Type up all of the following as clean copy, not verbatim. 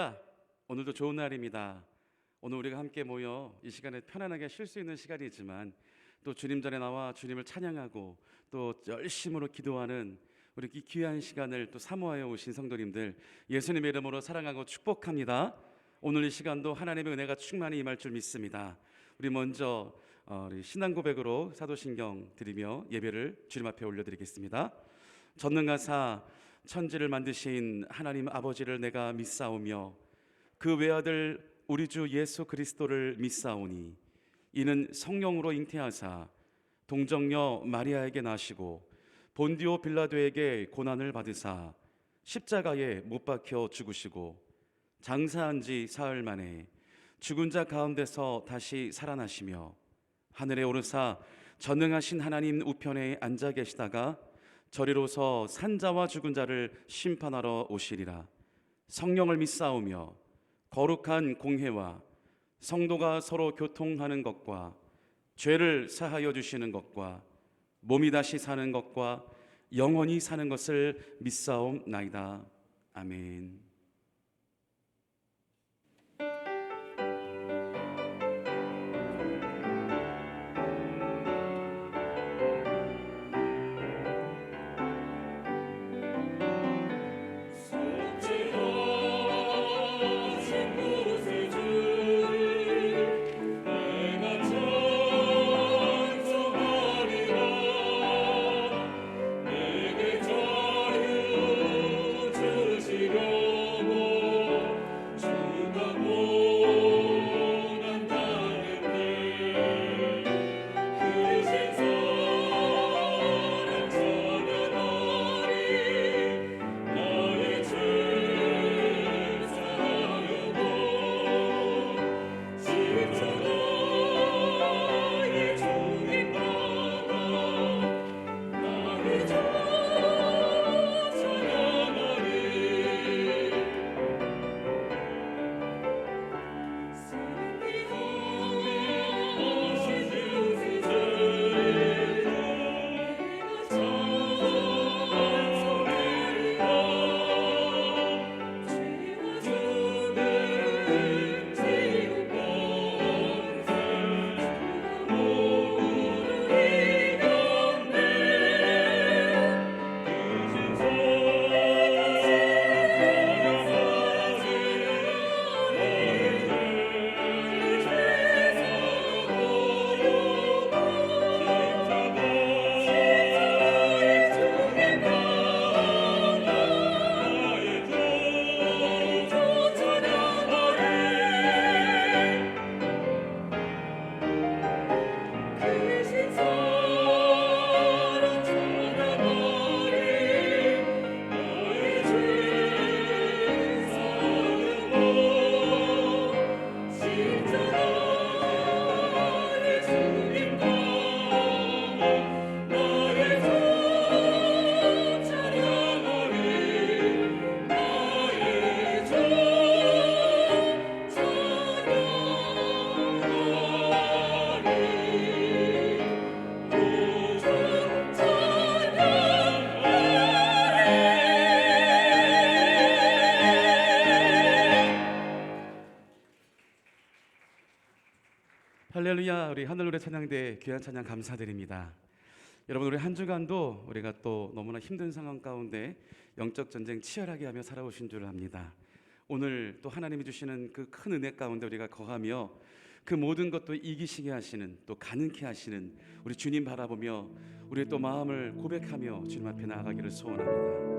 할렐루야. 오늘도 좋은 날입니다. 오늘 우리가 함께 모여 이 시간에 편안하게 쉴 수 있는 시간이지만 또 주님 전에 나와 주님을 찬양하고 또 열심으로 기도하는 우리 이 귀한 시간을 또 사모하여 오신 성도님들, 예수님의 이름으로 사랑하고 축복합니다. 오늘 이 시간도 하나님의 은혜가 충만히 임할 줄 믿습니다. 우리 먼저 우리 신앙 고백으로 사도신경 드리며 예배를 주님 앞에 올려드리겠습니다. 전능하사 천지를 만드신 하나님 아버지를 내가 믿사오며 그 외아들 우리 주 예수 그리스도를 믿사오니 이는 성령으로 잉태하사 동정녀 마리아에게 나시고 본디오 빌라도에게 고난을 받으사 십자가에 못 박혀 죽으시고 장사한 지 사흘 만에 죽은 자 가운데서 다시 살아나시며 하늘에 오르사 전능하신 하나님 우편에 앉아 계시다가 저리로서 산자와 죽은 자를 심판하러 오시리라. 성령을 믿사오며 거룩한 공회와 성도가 서로 교통하는 것과 죄를 사하여 주시는 것과 몸이 다시 사는 것과 영원히 사는 것을 믿사옵나이다. 아멘. 할렐루야. 우리 하늘노래 찬양대 귀한 찬양 감사드립니다. 여러분, 우리 한 주간도 우리가 또 너무나 힘든 상황 가운데 영적 전쟁 치열하게 하며 살아오신 줄 압니다. 오늘 또 하나님이 주시는 그 큰 은혜 가운데 우리가 거하며 그 모든 것도 이기시게 하시는, 또 가능케 하시는 우리 주님 바라보며 우리의 또 마음을 고백하며 주님 앞에 나아가기를 소원합니다.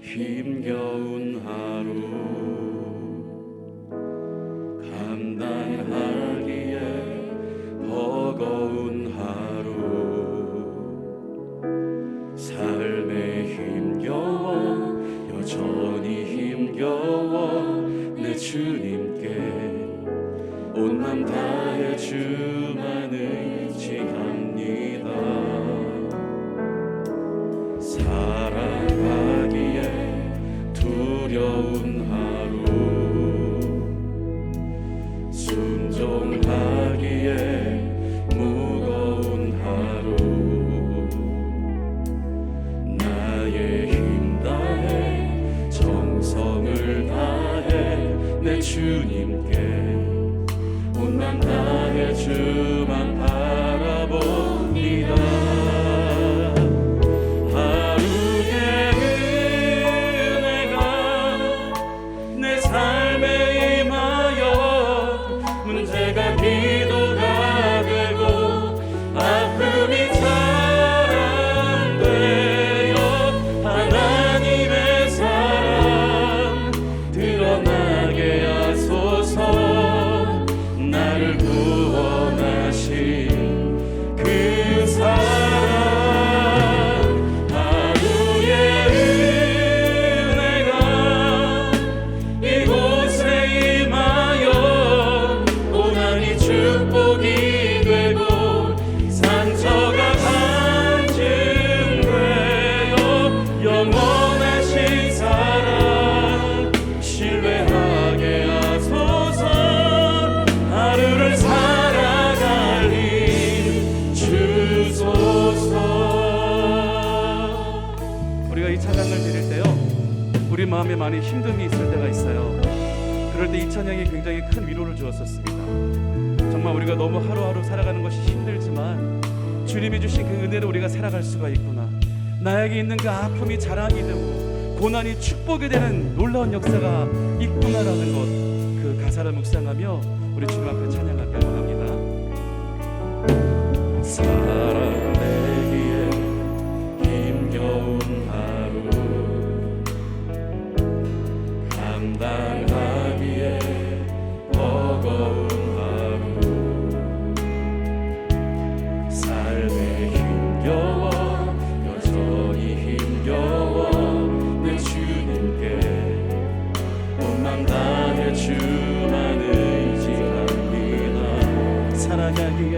힘겨운 하루 감당하기에 버거운 하루 삶에 힘겨워 여전히 힘겨워 내 주님께 온 맘 다해 주만 의지합니다. 사랑하기에 두려운 하루 주님께 온 맘 다해 주만 바라봅니다. 하루의 은혜가 내 삶에 임하여 문제가 기도가 되고 아픔이 자랑되어 하나님의 사랑 드러나게 하소서. 나를 구원하신 그 사랑 하루의 은혜가 이곳에 임하여 고난이 축복이 되고 상처가 반증되어 영원하신 사랑 신뢰하게 하소서. 하루를 살아갈 힘 주소서. 우리가 이 찬양을 드릴 때요, 우리 마음에 많이 힘듦이 있을 때가 있어요. 그럴 때 이 찬양이 굉장히 큰 위로를 주었었습니다. 정말 우리가 너무 하루하루 살아가는 것이 힘들지만 주님이 주신 그 은혜로 우리가 살아갈 수가 있구나, 나에게 있는 그 아픔이 자랑이 되고 고난이 축복이 되는 놀라운 역사가 있구나라는 것, 그 가사를 묵상하며 우리 주님 앞에 찬양하길 원합니다. 살아내기에 힘겨운 하루 감당하기에 버거운 하루 삶에 힘겨워 여전히 힘겨워 내 주님께 온 맘 다해 주만 의지합니다. 살아가기에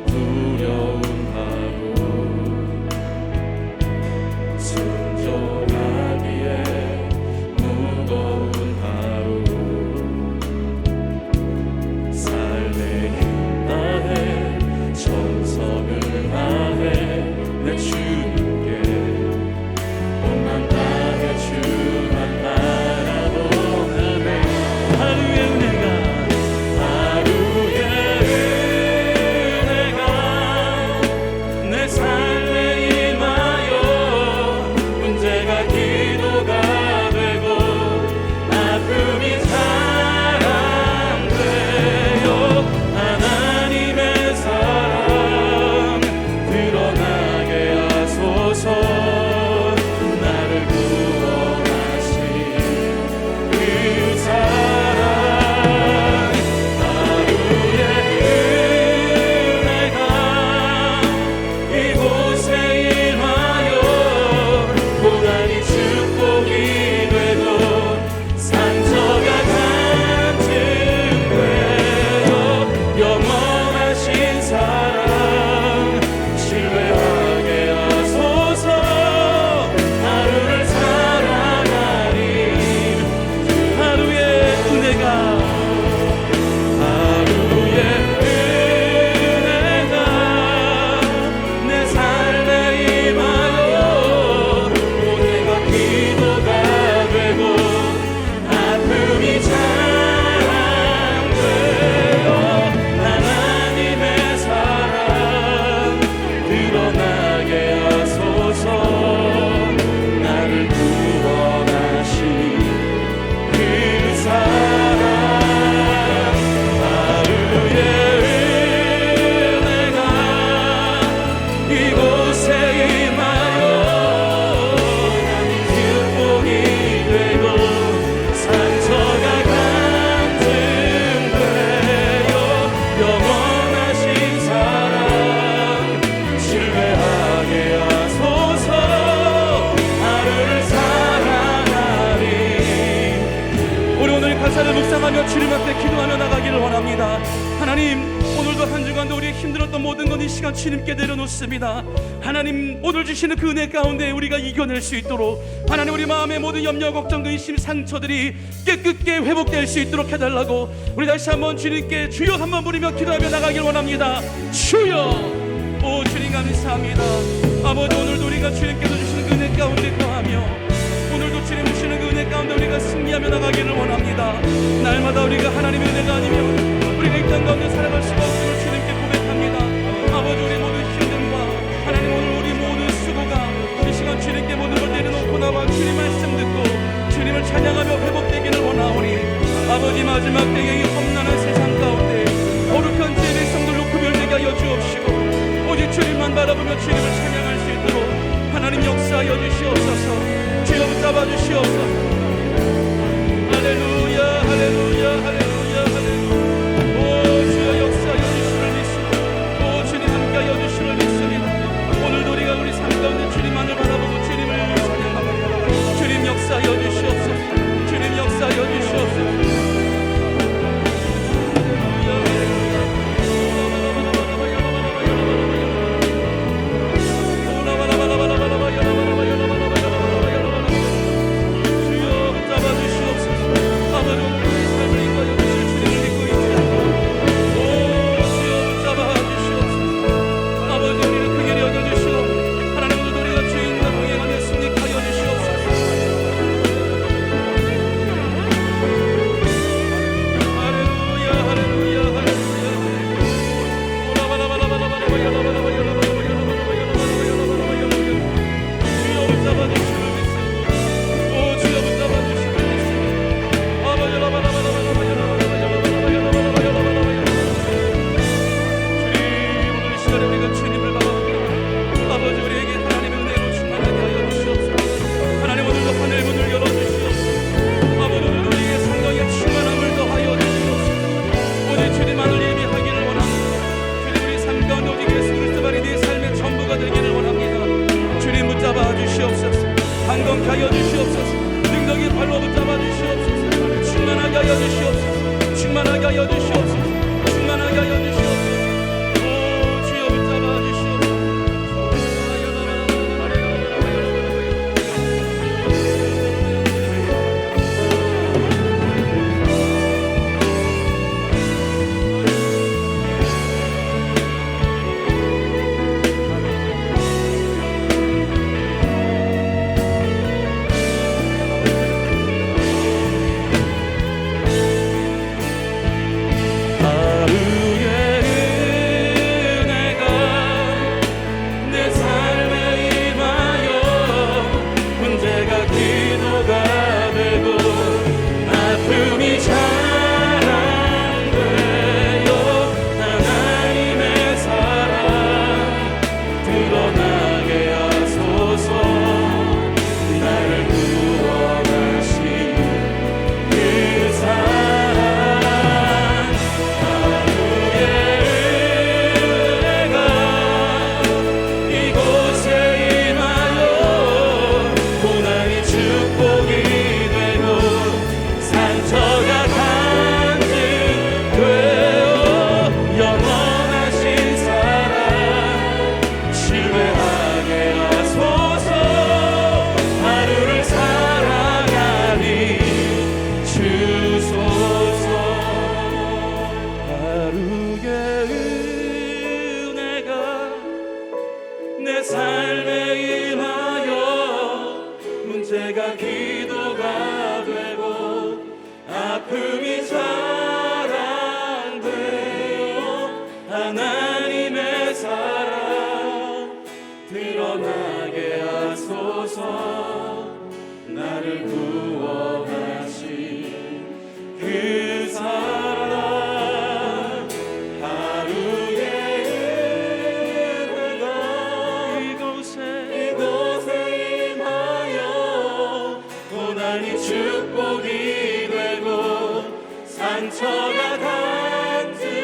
두려운 하루 순종하기에 무거운 하루 삶에 힘 다해 정성을 다해 내 주님께 온 맘 다해 주만 바라보네. 하루의 은혜가 내 삶에 임하여 문제가 기도가 되고 아픔이 자랑되어 하나님의 사랑 드러나게 하소서. 나를 구원하신 그 사랑 하루의 은혜가 이곳에 임하여 고난이 축복이 되고 상처가 간증되어 영원하신 사랑 신뢰하게 하소서. 하루를 살아가리 하루의 은혜가 내 삶에 임하여 고뇌가 기도가 되고 아픔이 자랑되어 하나님의 사랑 드러나게 하소서. 나를 구원하신 그 사랑 하루의 은혜가 이곳에 임하여 축복이 되고 상처가 간증되어 영원하신 사랑 신뢰하게 하소서. 하루를 살아가리. 우리 오늘 가사를 묵상하며 주님 앞에 기도하며 나가기를 원합니다. 하나님, 오늘도 한 주간도 우리의 힘들었던 모든 것 이 시간 주님께 내려놓습니다. 하나님, 오늘 주시는 그 은혜 가운데 우리가 이겨낼 수 있도록 하나님, 우리 마음의 모든 염려, 걱정, 근심, 상처들이 깨끗게 회복될 수 있도록 해달라고 우리 다시 한번 주님께 주여 한번 부르며 기도하며 나가길 원합니다. 주여. 오 주님 감사합니다. 아버지, 오늘도 우리가 주님께서 주시는 그 은혜 가운데 거하며 오늘도 주님 고백합니다. 날마다 우리가 하나님의 은혜가 아니면 우리가 이 땅 가운데 살아갈 수가 없음을 주님께 고백합니다. 아버지, 우리 모든 힘듦과 하나님 오늘 우리 모든 수고가 이 시간 주님께 모든 걸 내려놓고 나와 주님 말씀 듣고 주님을 찬양하며 회복되기를 원하오니 아버지, 마지막 때에 이 험난한 세상 가운데 거룩한 주의 백성들로 구별되게 하여 주옵시고 오직 주님만 바라보며 주님을 찬양할 수 있도록 하나님 역사하여 주시옵소서. 주여 붙잡아 주시옵소서. 할렐루야 할렐루야 할렐루야 할렐루야. 오 주여 역사하여 주심을 믿습니다. 오 주님 함께하여 주심을 믿습니다. 오늘도 우리가 우리 삶 가운데 주님만을 바라보고 주님을 찬양합니다. 주님 역사하여 주시옵소서. 주님 역사하여 주시옵소서. 강건케 하여 주시옵소서. 능력이 발로 붙잡아 주시옵소서. 충만하게 하여 주시옵소서. 충만하게 하여 주시옵소서. 충만하게 하여 주시옵소서. 오 주여 붙잡아 주시옵소서. 내 삶에 임하여 문제가 기도가 되고 아픔이 자랑되어 하나님의 사랑 드러나게 하소서. 나를 구원하신 그 사랑 하루의 은혜가 이곳에 임하여 고난이 축복이 되고 상처가 간증되어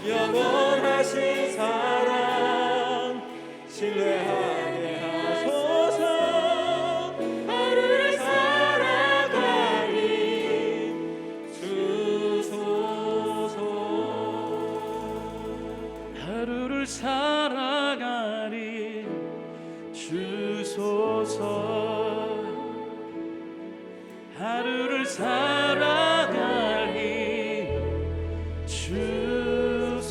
영원하신 사랑 신뢰하게 하소서. 하루를 살아가니 주소서. 하루를 살아가니 주소서. 하루를 살아가니 주소서.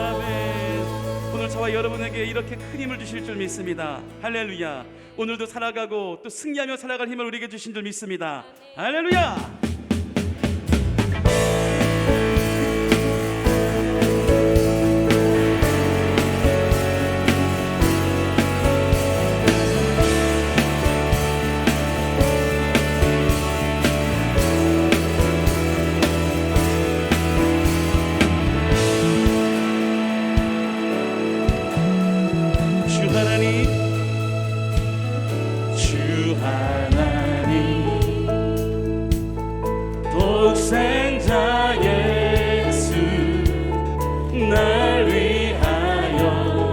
아멘. 오늘 저와 여러분에게 이런 이렇게 큰 힘을 주실 줄 믿습니다. 할렐루야. 오늘도 살아가고 또 승리하며 살아갈 힘을 우리에게 주신 줄 믿습니다. 할렐루야. 주 하나님 독생자 예수 날 위하여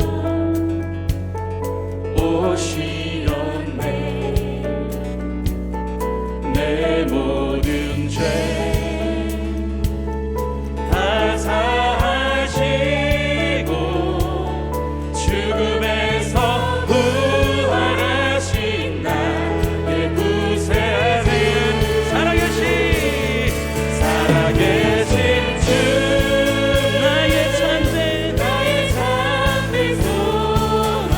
오시었네. 내 모든 죄 다 사하시고 죽음에서 부활하신 나의 구세주 살아계신 주 나의 참된 소망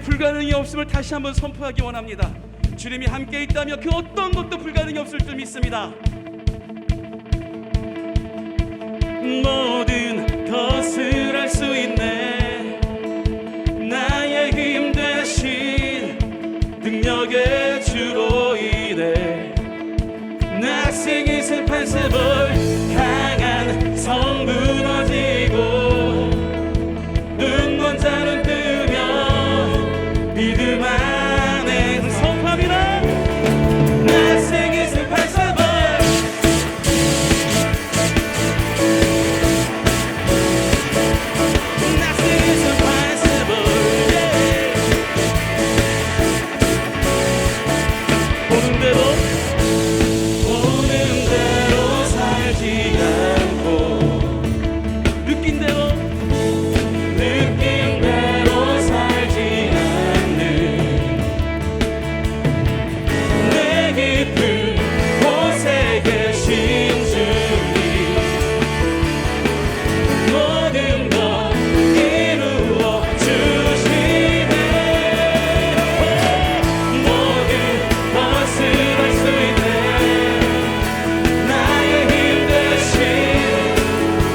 불가능이 없음을 다시 한번 선포하기 원합니다. 주님이 함께 있다면 그 어떤 것도 불가능이 없을 줄 믿습니다. 모든 것을 할 수 있네. 나의 힘 대신 능력의 주로 인해 낙생이 슬픈 세월 강한 성 무너지고 눈먼 자는 뜨면 믿음 안에 선포합니다. 낙생이 슬픈 세월 낙생이 슬픈 세월 보는 대로 살지 않고 느낀 대로 살지 않는 내 깊은 곳에 계신 주님 모든 것 이루어 주시네. 모든 것을 할 수 있네. 나의 힘 대신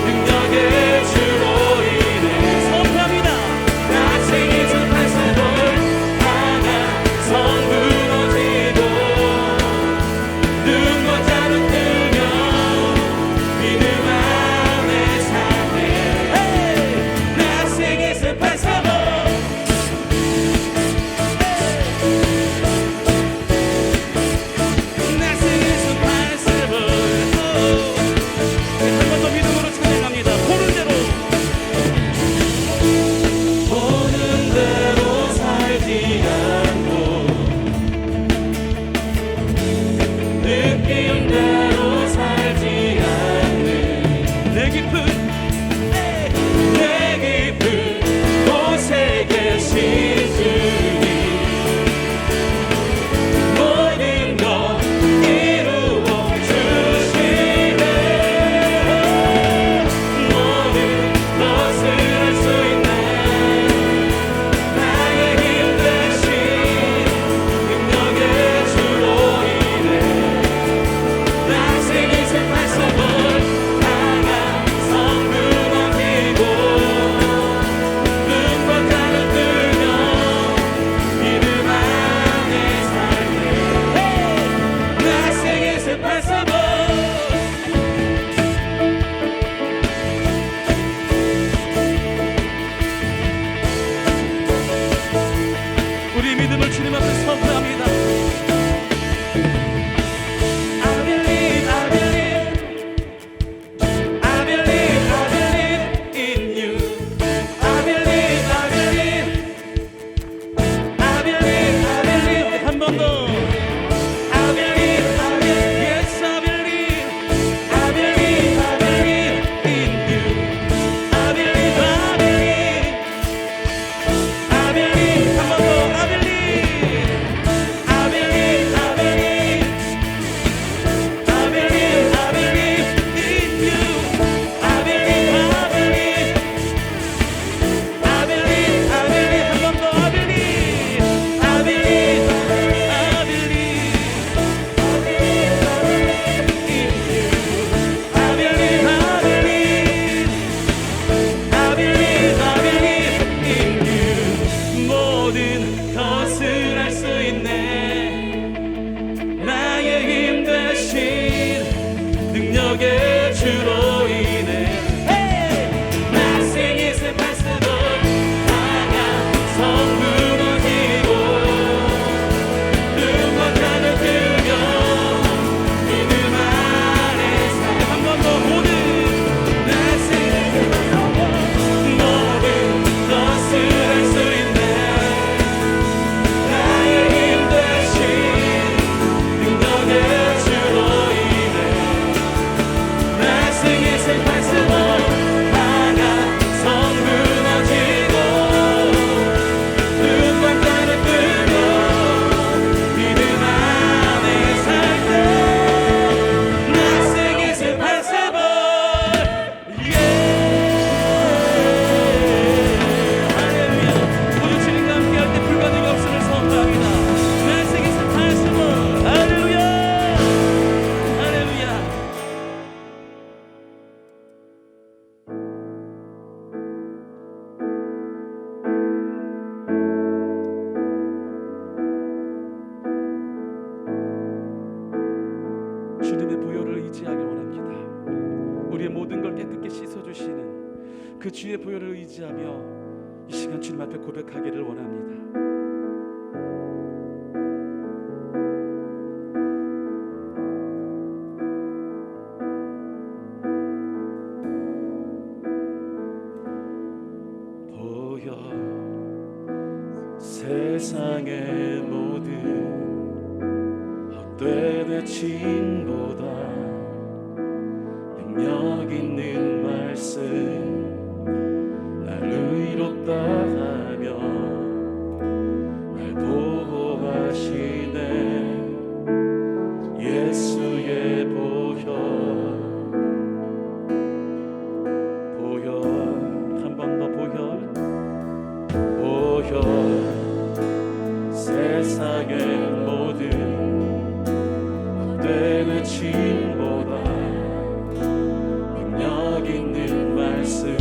능력의 주로 인해 선포합니다. 낙생이 슬픈 세월 강한 성 무너지고 눈먼 자는 뜨면 믿음 안에 사네. 낙생이 슬픈 세월 낙생이 슬픈 세월 한 번 더 믿음으로 찬양합니다. 보는 대로 살지 않고 느낀 대로 살지 않는 내 깊은 곳에 계신 주님 모든 것 이루어 주시네. 모든 것을 할 수 있네. 나의 힘 대신 능력의 주로 인해 낙생이 슬픈 세월 강한 성 우리의 모든 걸 깨끗게 씻어주시는 그 주의 보혈을 의지하며 이 시간 주님 앞에 고백하기를 원합니다. 보혈 세상의 모든 헛되는 칭보다 능력 있는 말씀 날 의롭다 하며 날 보호하시네. 예수의 보혈 한 번 더 보혈 세상의 모든 헛되는 칭보다 능력 있는 말씀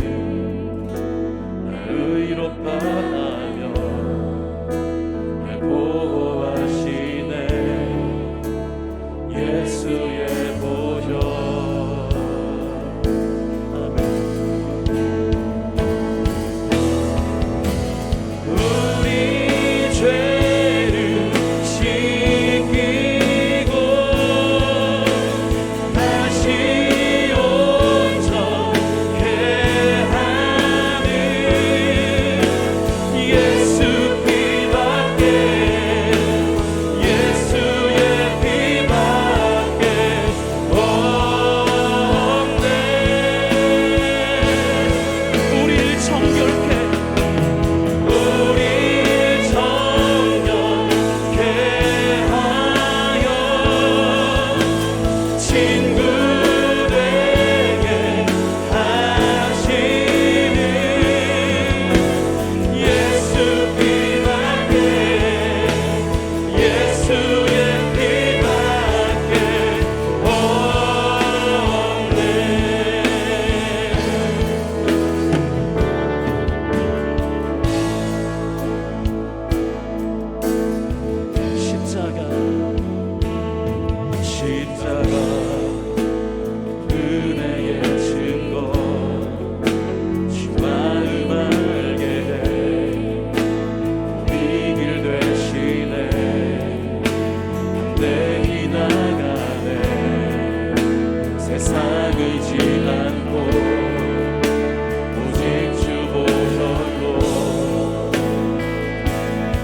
날 의롭다 하며 날 보호하시네. 예수의 보혈. 아멘. 우리 죄를 씻기고 다시 온전케 하는 예수 피밖에 예수의 피밖에 없네. 우리를 정결케 우리 정결케 하여 친구 되게 하시는 예수 피밖에 예수의 피밖에 없네. 십자가 은혜의 증거 주 마음 알게 해 우리 길 되시네. 담대히 나가네. 세상 의지 않고 오직 주 보혈로.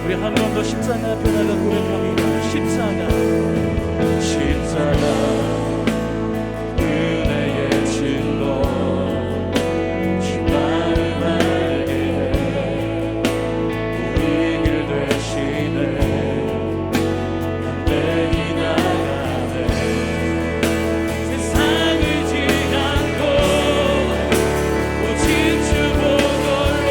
우리 한 번 더 십자가 앞에 나가 고백합니다. 십자가 은혜의 증거 주 마음 알게 해 우리 길 되시네. 담대히 나가네. 세상 의지 않고 오직 주 보혈로.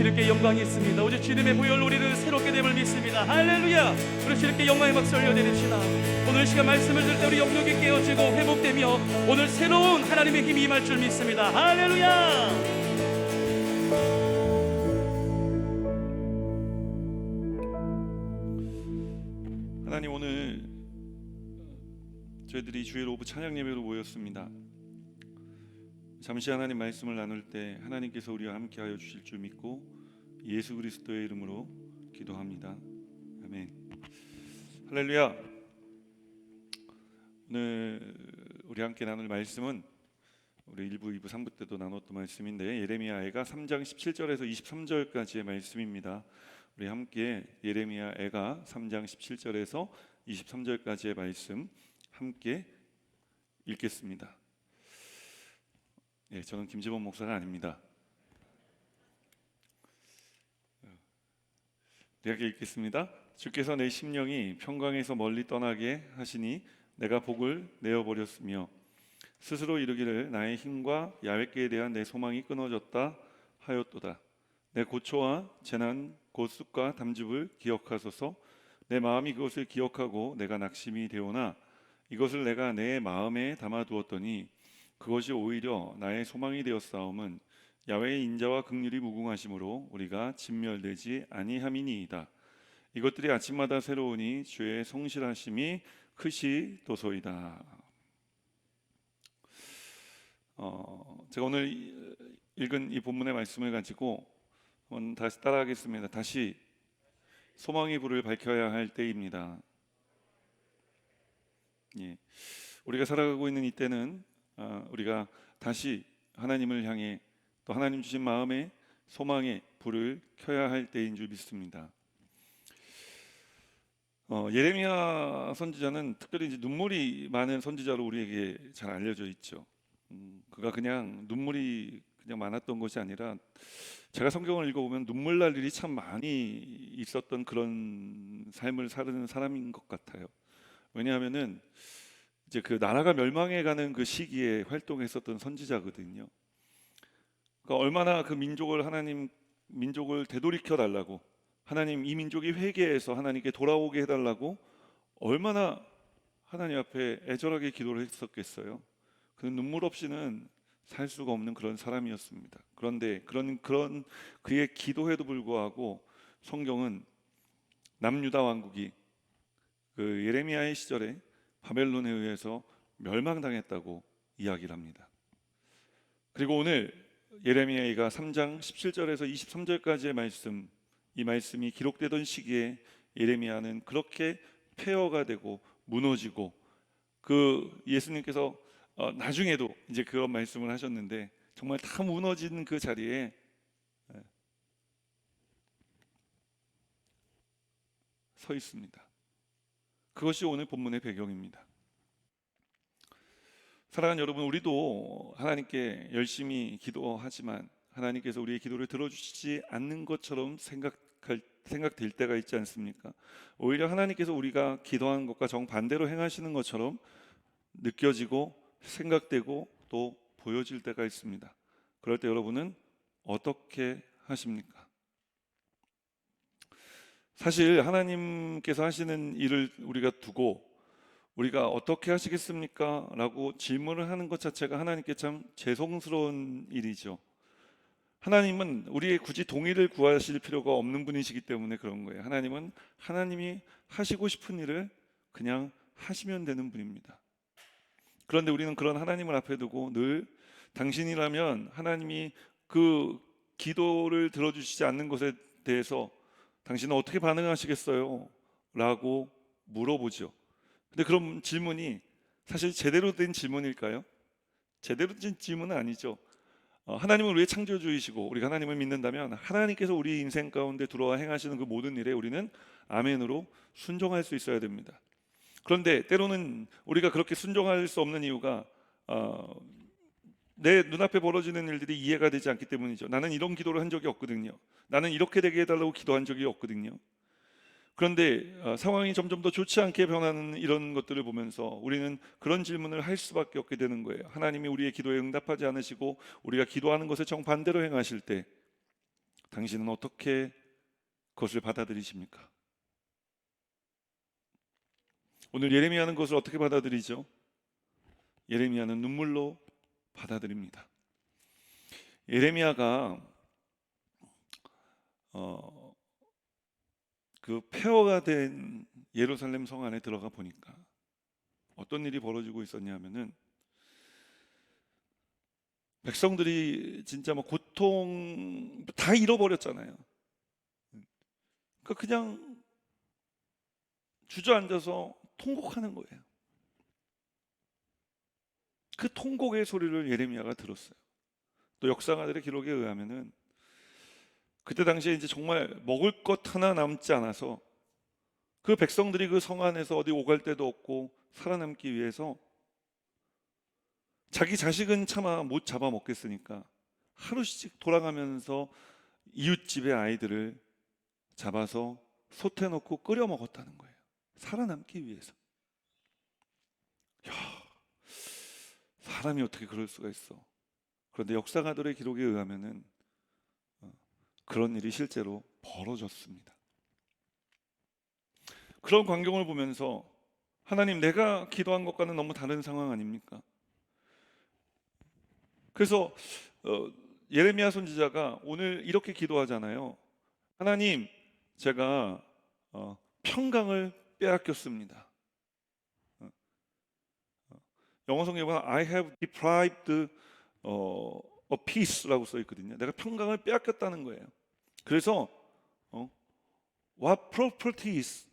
주님께 영광이 있습니다. 오직 주님의 보혈로 우리를 새롭게 됨을 믿습니다. 할렐루야. 우리 주님께 영광의 박수 올려드립시다. 오늘 시간 말씀을 들을 때 우리 영역이 깨어지고 회복되며 오늘 새로운 하나님의 힘이 임할 줄 믿습니다. 할렐루야. 하나님, 오늘 저희들이 주일 오후 찬양 예배로 모였습니다. 잠시 하나님 말씀을 나눌 때 하나님께서 우리와 함께하여 주실 줄 믿고 예수 그리스도의 이름으로 기도합니다. 아멘. 할렐루야. 오늘 우리 함께 나눌 말씀은 우리 1부, 2부, 3부 때도 나눴던 말씀인데 예레미야애가 3장 17절에서 23절까지의 말씀입니다. 우리 함께 예레미야애가 3장 17절에서 23절까지의 말씀 함께 읽겠습니다. 저는 김재범 목사가 아닙니다. 함께 읽겠습니다. 주께서 내 심령이 평강에서 멀리 떠나게 하시니 내가 복을 내어버렸으며 스스로 이르기를 나의 힘과 야훼께에 대한 내 소망이 끊어졌다 하였도다. 내 고초와 재난 곧 쑥과 담즙을 기억하소서. 내 마음이 그것을 기억하고 내가 낙심이 되오나 이것을 내가 내 마음에 담아두었더니 그것이 오히려 나의 소망이 되었사옴은 야훼의 인자와 긍휼이 무궁하심으로 우리가 진멸되지 아니함이니이다. 이것들이 아침마다 새로우니 주의 성실하심이 크시도소이다. 제가 오늘 읽은 이 본문의 말씀을 가지고 다시 따라하겠습니다. 다시 소망의 불을 밝혀야 할 때입니다. 우리가 살아가고 있는 이때는 우리가 다시 하나님을 향해 또 하나님 주신 마음에 소망의 불을 켜야 할 때인 줄 믿습니다. 예레미야 선지자는 특별히 이제 눈물이 많은 선지자로 우리에게 잘 알려져 있죠. 그가 그냥 눈물이 그냥 많았던 것이 아니라 제가 성경을 읽어보면 눈물 날 일이 참 많이 있었던 그런 삶을 사는 사람인 것 같아요. 왜냐하면은 이제 그 나라가 멸망해가는 그 시기에 활동했었던 선지자거든요. 그러니까 얼마나 그 민족을 되돌이켜 달라고, 하나님 이 민족이 회개해서 하나님께 돌아오게 해달라고 얼마나 하나님 앞에 애절하게 기도를 했었겠어요. 그는 눈물 없이는 살 수가 없는 그런 사람이었습니다. 그런데 그런 그의 기도에도 불구하고 성경은 남유다 왕국이 그 예레미야의 시절에 바벨론에 의해서 멸망당했다고 이야기를 합니다. 그리고 오늘 예레미야가 3장 17절에서 23절까지의 말씀, 이 말씀이 기록되던 시기에 예레미야는 그렇게 폐허가 되고 무너지고 그 예수님께서 나중에도 이제 그런 말씀을 하셨는데 정말 다 무너진 그 자리에 서 있습니다. 그것이 오늘 본문의 배경입니다. 사랑하는 여러분, 우리도 하나님께 열심히 기도하지만 하나님께서 우리의 기도를 들어주시지 않는 것처럼 생각될 때가 있지 않습니까? 오히려 하나님께서 우리가 기도하는 것과 정반대로 행하시는 것처럼 느껴지고 생각되고 또 보여질 때가 있습니다. 그럴 때 여러분은 어떻게 하십니까? 사실 하나님께서 하시는 일을 우리가 두고 우리가 어떻게 하시겠습니까? 라고 질문을 하는 것 자체가 하나님께 참 죄송스러운 일이죠. 하나님은 우리의 굳이 동의를 구하실 필요가 없는 분이시기 때문에 그런 거예요. 하나님은 하나님이 하시고 싶은 일을 그냥 하시면 되는 분입니다. 그런데 우리는 그런 하나님을 앞에 두고 늘 당신이라면 하나님이 그 기도를 들어주시지 않는 것에 대해서 당신은 어떻게 반응하시겠어요? 라고 물어보죠. 근데 그런 질문이 사실 제대로 된 질문일까요? 제대로 된 질문은 아니죠. 하나님은 우리의 창조주이시고 우리가 하나님을 믿는다면 하나님께서 우리 인생 가운데 들어와 행하시는 그 모든 일에 우리는 아멘으로 순종할 수 있어야 됩니다. 그런데 때로는 우리가 그렇게 순종할 수 없는 이유가 내 눈앞에 벌어지는 일들이 이해가 되지 않기 때문이죠. 나는 이런 기도를 한 적이 없거든요. 나는 이렇게 되게 해달라고 기도한 적이 없거든요. 그런데 상황이 점점 더 좋지 않게 변하는 이런 것들을 보면서 우리는 그런 질문을 할 수밖에 없게 되는 거예요. 하나님이 우리의 기도에 응답하지 않으시고 우리가 기도하는 것에 정반대로 행하실 때 당신은 어떻게 그것을 받아들이십니까? 오늘 예레미야는 그것을 어떻게 받아들이죠? 예레미야는 눈물로 받아들입니다. 예레미야가 그 폐허가 된 예루살렘 성 안에 들어가 보니까 어떤 일이 벌어지고 있었냐면은 백성들이 진짜 막 고통 다 잃어버렸잖아요. 그러니까 그냥 주저앉아서 통곡하는 거예요. 그 통곡의 소리를 예레미야가 들었어요. 또 역사가들의 기록에 의하면은 그때 당시에 이제 정말 먹을 것 하나 남지 않아서 그 백성들이 그 성 안에서 어디 오갈 데도 없고 살아남기 위해서 자기 자식은 차마 못 잡아먹겠으니까 하루씩 돌아가면서 이웃집의 아이들을 잡아서 솥에 넣고 끓여 먹었다는 거예요. 살아남기 위해서. 야, 사람이 어떻게 그럴 수가 있어. 그런데 역사가들의 기록에 의하면은 그런 일이 실제로 벌어졌습니다. 그런 광경을 보면서 하나님, 내가 기도한 것과는 너무 다른 상황 아닙니까? 그래서 예레미야 선지자가 오늘 이렇게 기도하잖아요. 하나님, 제가 평강을 빼앗겼습니다. 영어 성경에 보면 I have deprived a peace라고 써 있거든요. 내가 평강을 빼앗겼다는 거예요. 그래서 what property is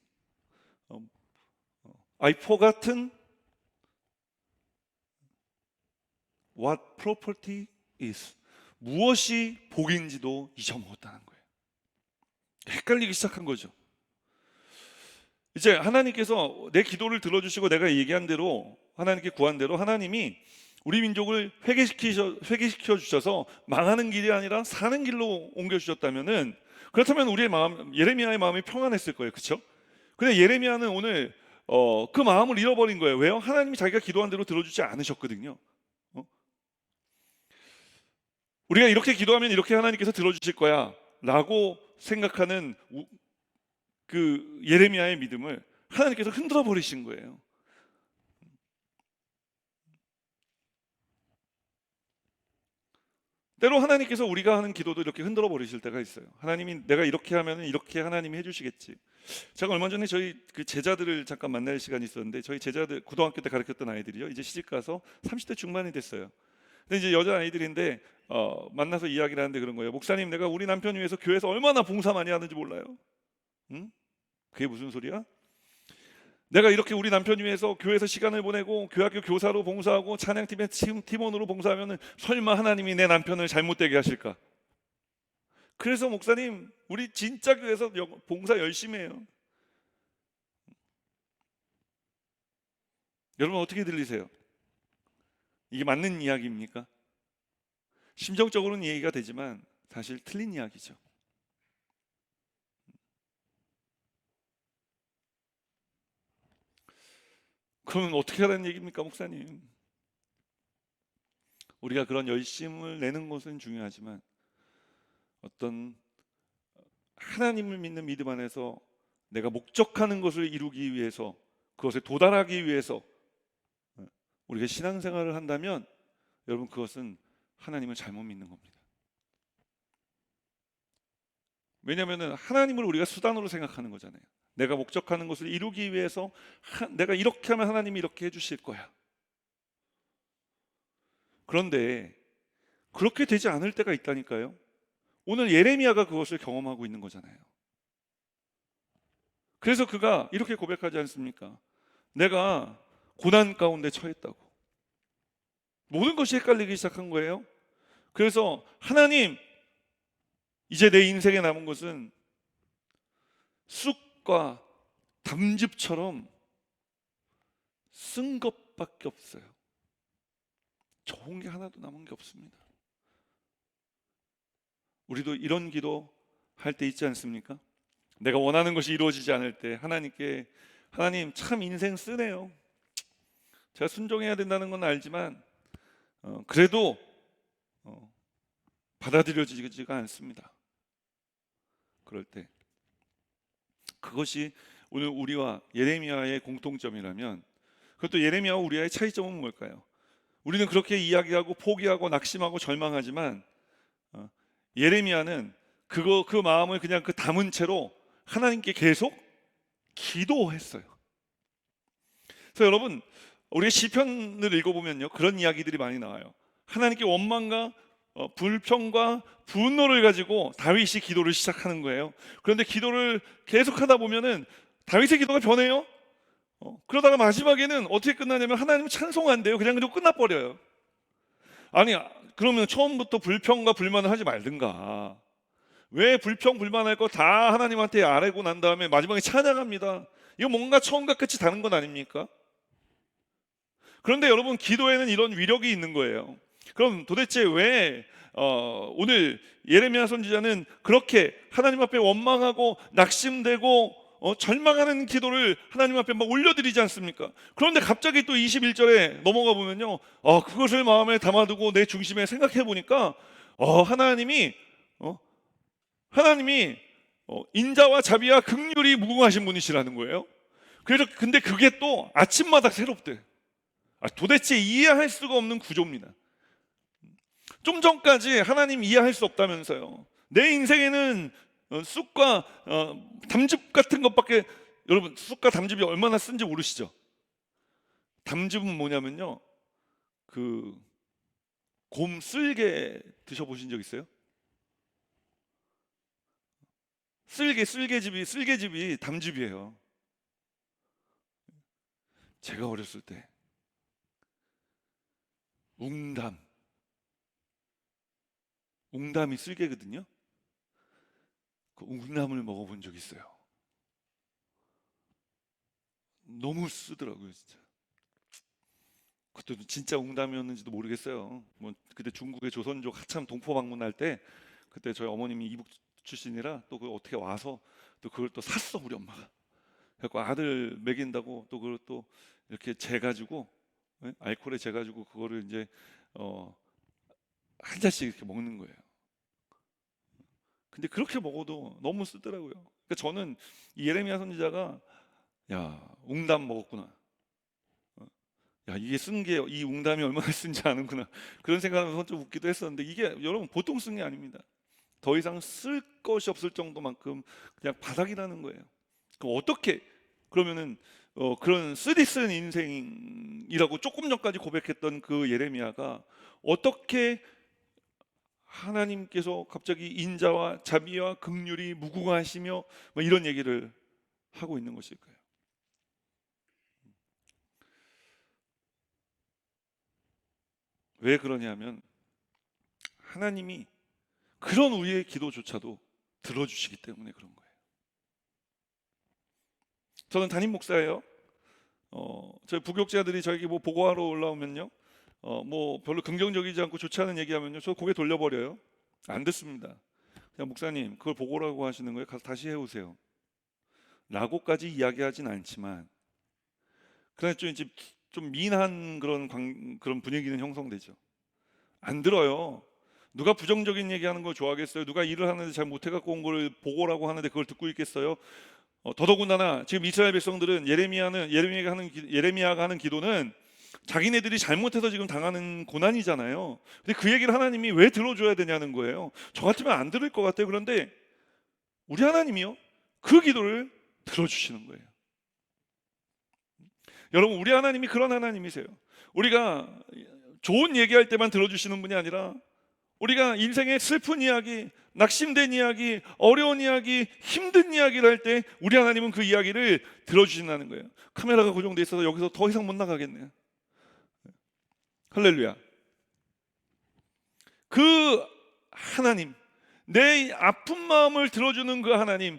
I forgotten what property is 무엇이 복인지도 잊어먹었다는 거예요. 헷갈리기 시작한 거죠. 이제 하나님께서 내 기도를 들어주시고 내가 얘기한 대로 하나님께 구한 대로 하나님이 우리 민족을 회개시켜 주셔서 망하는 길이 아니라 사는 길로 옮겨 주셨다면은, 그렇다면 우리의 마음, 예레미야의 마음이 평안했을 거예요, 그렇죠? 근데 예레미야는 오늘 그 마음을 잃어버린 거예요. 왜요? 하나님이 자기가 기도한 대로 들어주지 않으셨거든요. 우리가 이렇게 기도하면 이렇게 하나님께서 들어주실 거야라고 생각하는 그 예레미야의 믿음을 하나님께서 흔들어 버리신 거예요. 때로 하나님께서 우리가 하는 기도도 이렇게 흔들어 버리실 때가 있어요. 하나님이 내가 이렇게 하면 이렇게 하나님이 해주시겠지. 제가 얼마 전에 저희 그 제자들을 잠깐 만날 시간이 있었는데, 저희 제자들 고등학교 때 가르쳤던 아이들이요, 이제 시집 가서 30대 중반이 됐어요. 근데 이제 여자 아이들인데 만나서 이야기를 하는데 그런 거예요. 목사님, 내가 우리 남편 위해서 교회에서 얼마나 봉사 많이 하는지 몰라요. 응? 그게 무슨 소리야? 내가 이렇게 우리 남편 위해서 교회에서 시간을 보내고 교학교 교사로 봉사하고 찬양팀의 팀원으로 봉사하면 설마 하나님이 내 남편을 잘못되게 하실까? 그래서 목사님, 우리 진짜 교회에서 봉사 열심히 해요. 여러분, 어떻게 들리세요? 이게 맞는 이야기입니까? 심정적으로는 이해가 되지만 사실 틀린 이야기죠. 그러면 어떻게 하라는 얘기입니까, 목사님? 우리가 그런 열심을 내는 것은 중요하지만 어떤 하나님을 믿는 믿음 안에서 내가 목적하는 것을 이루기 위해서, 그것에 도달하기 위해서 우리가 신앙생활을 한다면 여러분, 그것은 하나님을 잘못 믿는 겁니다. 왜냐하면 하나님을 우리가 수단으로 생각하는 거잖아요. 내가 목적하는 것을 이루기 위해서 내가 이렇게 하면 하나님이 이렇게 해주실 거야. 그런데 그렇게 되지 않을 때가 있다니까요. 오늘 예레미야가 그것을 경험하고 있는 거잖아요. 그래서 그가 이렇게 고백하지 않습니까? 내가 고난 가운데 처했다고. 모든 것이 헷갈리기 시작한 거예요. 그래서 하나님, 이제 내 인생에 남은 것은 쑥과 담즙처럼 쓴 것밖에 없어요. 좋은 게 하나도 남은 게 없습니다. 우리도 이런 기도 할 때 있지 않습니까? 내가 원하는 것이 이루어지지 않을 때 하나님께, 하나님, 참 인생 쓰네요. 제가 순종해야 된다는 건 알지만 그래도 받아들여지지가 않습니다. 그럴 때 그것이 오늘 우리와 예레미야의 공통점이라면, 그것도 예레미야와 우리와의 차이점은 뭘까요? 우리는 그렇게 이야기하고 포기하고 낙심하고 절망하지만 예레미야는 그 마음을 그냥 그 담은 채로 하나님께 계속 기도했어요. 그래서 여러분, 우리가 시편을 읽어보면요, 그런 이야기들이 많이 나와요. 하나님께 원망과 불평과 분노를 가지고 다윗이 기도를 시작하는 거예요. 그런데 기도를 계속하다 보면은 다윗의 기도가 변해요. 그러다가 마지막에는 어떻게 끝나냐면 하나님을 찬송한대요. 그냥 그리고 끝나버려요. 아니, 그러면 처음부터 불평과 불만을 하지 말든가. 왜 불평 불만할 거 다 하나님한테 아뢰고 난 다음에 마지막에 찬양합니다. 이거 뭔가 처음과 끝이 다른 건 아닙니까? 그런데 여러분, 기도에는 이런 위력이 있는 거예요. 그럼 도대체 왜 오늘 예레미야 선지자는 그렇게 하나님 앞에 원망하고 낙심되고 절망하는 기도를 하나님 앞에 막 올려드리지 않습니까? 그런데 갑자기 또 21절에 넘어가 보면요, 그것을 마음에 담아두고 내 중심에 생각해 보니까 하나님이 인자와 자비와 긍휼이 무궁하신 분이시라는 거예요. 그래서 근데 그게 또 아침마다 새롭대. 도대체 이해할 수가 없는 구조입니다. 좀 전까지 하나님 이해할 수 없다면서요. 내 인생에는 쑥과 담즙 같은 것밖에, 여러분 쑥과 담즙이 얼마나 쓴지 모르시죠? 담즙은 뭐냐면요, 그 곰 쓸개 드셔보신 적 있어요? 쓸개즙이 담즙이에요. 제가 어렸을 때 웅담이 쓸개거든요. 그 웅담을 먹어본 적 있어요. 너무 쓰더라고요, 진짜. 그때도 진짜 웅담이었는지도 모르겠어요. 뭐 그때 중국의 조선족 한참 동포 방문할 때, 그때 저희 어머님이 이북 출신이라 또 그걸 어떻게 와서 또 그걸 또 샀어, 우리 엄마가. 그래서 아들 먹인다고 또 그걸 또 이렇게 재가지고, 알코올에 재가지고 그거를 이제 한 잔씩 이렇게 먹는 거예요. 근데 그렇게 먹어도 너무 쓰더라고요. 그러니까 저는 이 예레미야 선지자가, 야, 웅담 먹었구나. 야, 이게 쓴 게 이 웅담이 얼마나 쓴지 아는구나. 그런 생각하면서 좀 웃기도 했었는데, 이게 여러분 보통 쓴 게 아닙니다. 더 이상 쓸 것이 없을 정도만큼 그냥 바닥이라는 거예요. 그럼 어떻게, 그러면은 그런 쓰디쓴 인생이라고 조금 전까지 고백했던 그 예레미야가 어떻게 하나님께서 갑자기 인자와 자비와 긍휼이 무궁하시며 뭐 이런 얘기를 하고 있는 것일까요? 왜 그러냐면 하나님이 그런 우리의 기도조차도 들어주시기 때문에 그런 거예요. 저는 담임 목사예요. 저희 부교육자들이 저에게 뭐 보고하러 올라오면요, 뭐 별로 긍정적이지 않고 좋지 않은 얘기하면요, 저 고개 돌려버려요. 안 듣습니다. 그냥 목사님, 그걸 보고라고 하시는 거예요? 가서 다시 해오세요. 라고까지 이야기하진 않지만, 그러나 좀 미인한 그런 분위기는 형성되죠. 안 들어요. 누가 부정적인 얘기하는 걸 좋아하겠어요? 누가 일을 하는데 잘 못해갖고 온 걸 보고라고 하는데 그걸 듣고 있겠어요? 더더군다나 지금 이스라엘 백성들은 예레미야가 하는 기도는 자기네들이 잘못해서 지금 당하는 고난이잖아요. 근데 그 얘기를 하나님이 왜 들어줘야 되냐는 거예요. 저 같으면 안 들을 것 같아요. 그런데 우리 하나님이요, 그 기도를 들어주시는 거예요. 여러분, 우리 하나님이 그런 하나님이세요. 우리가 좋은 얘기할 때만 들어주시는 분이 아니라, 우리가 인생의 슬픈 이야기, 낙심된 이야기, 어려운 이야기, 힘든 이야기를 할 때 우리 하나님은 그 이야기를 들어주신다는 거예요. 카메라가 고정돼 있어서 여기서 더 이상 못 나가겠네요. 할렐루야. 그 하나님, 내 아픈 마음을 들어주는 그 하나님,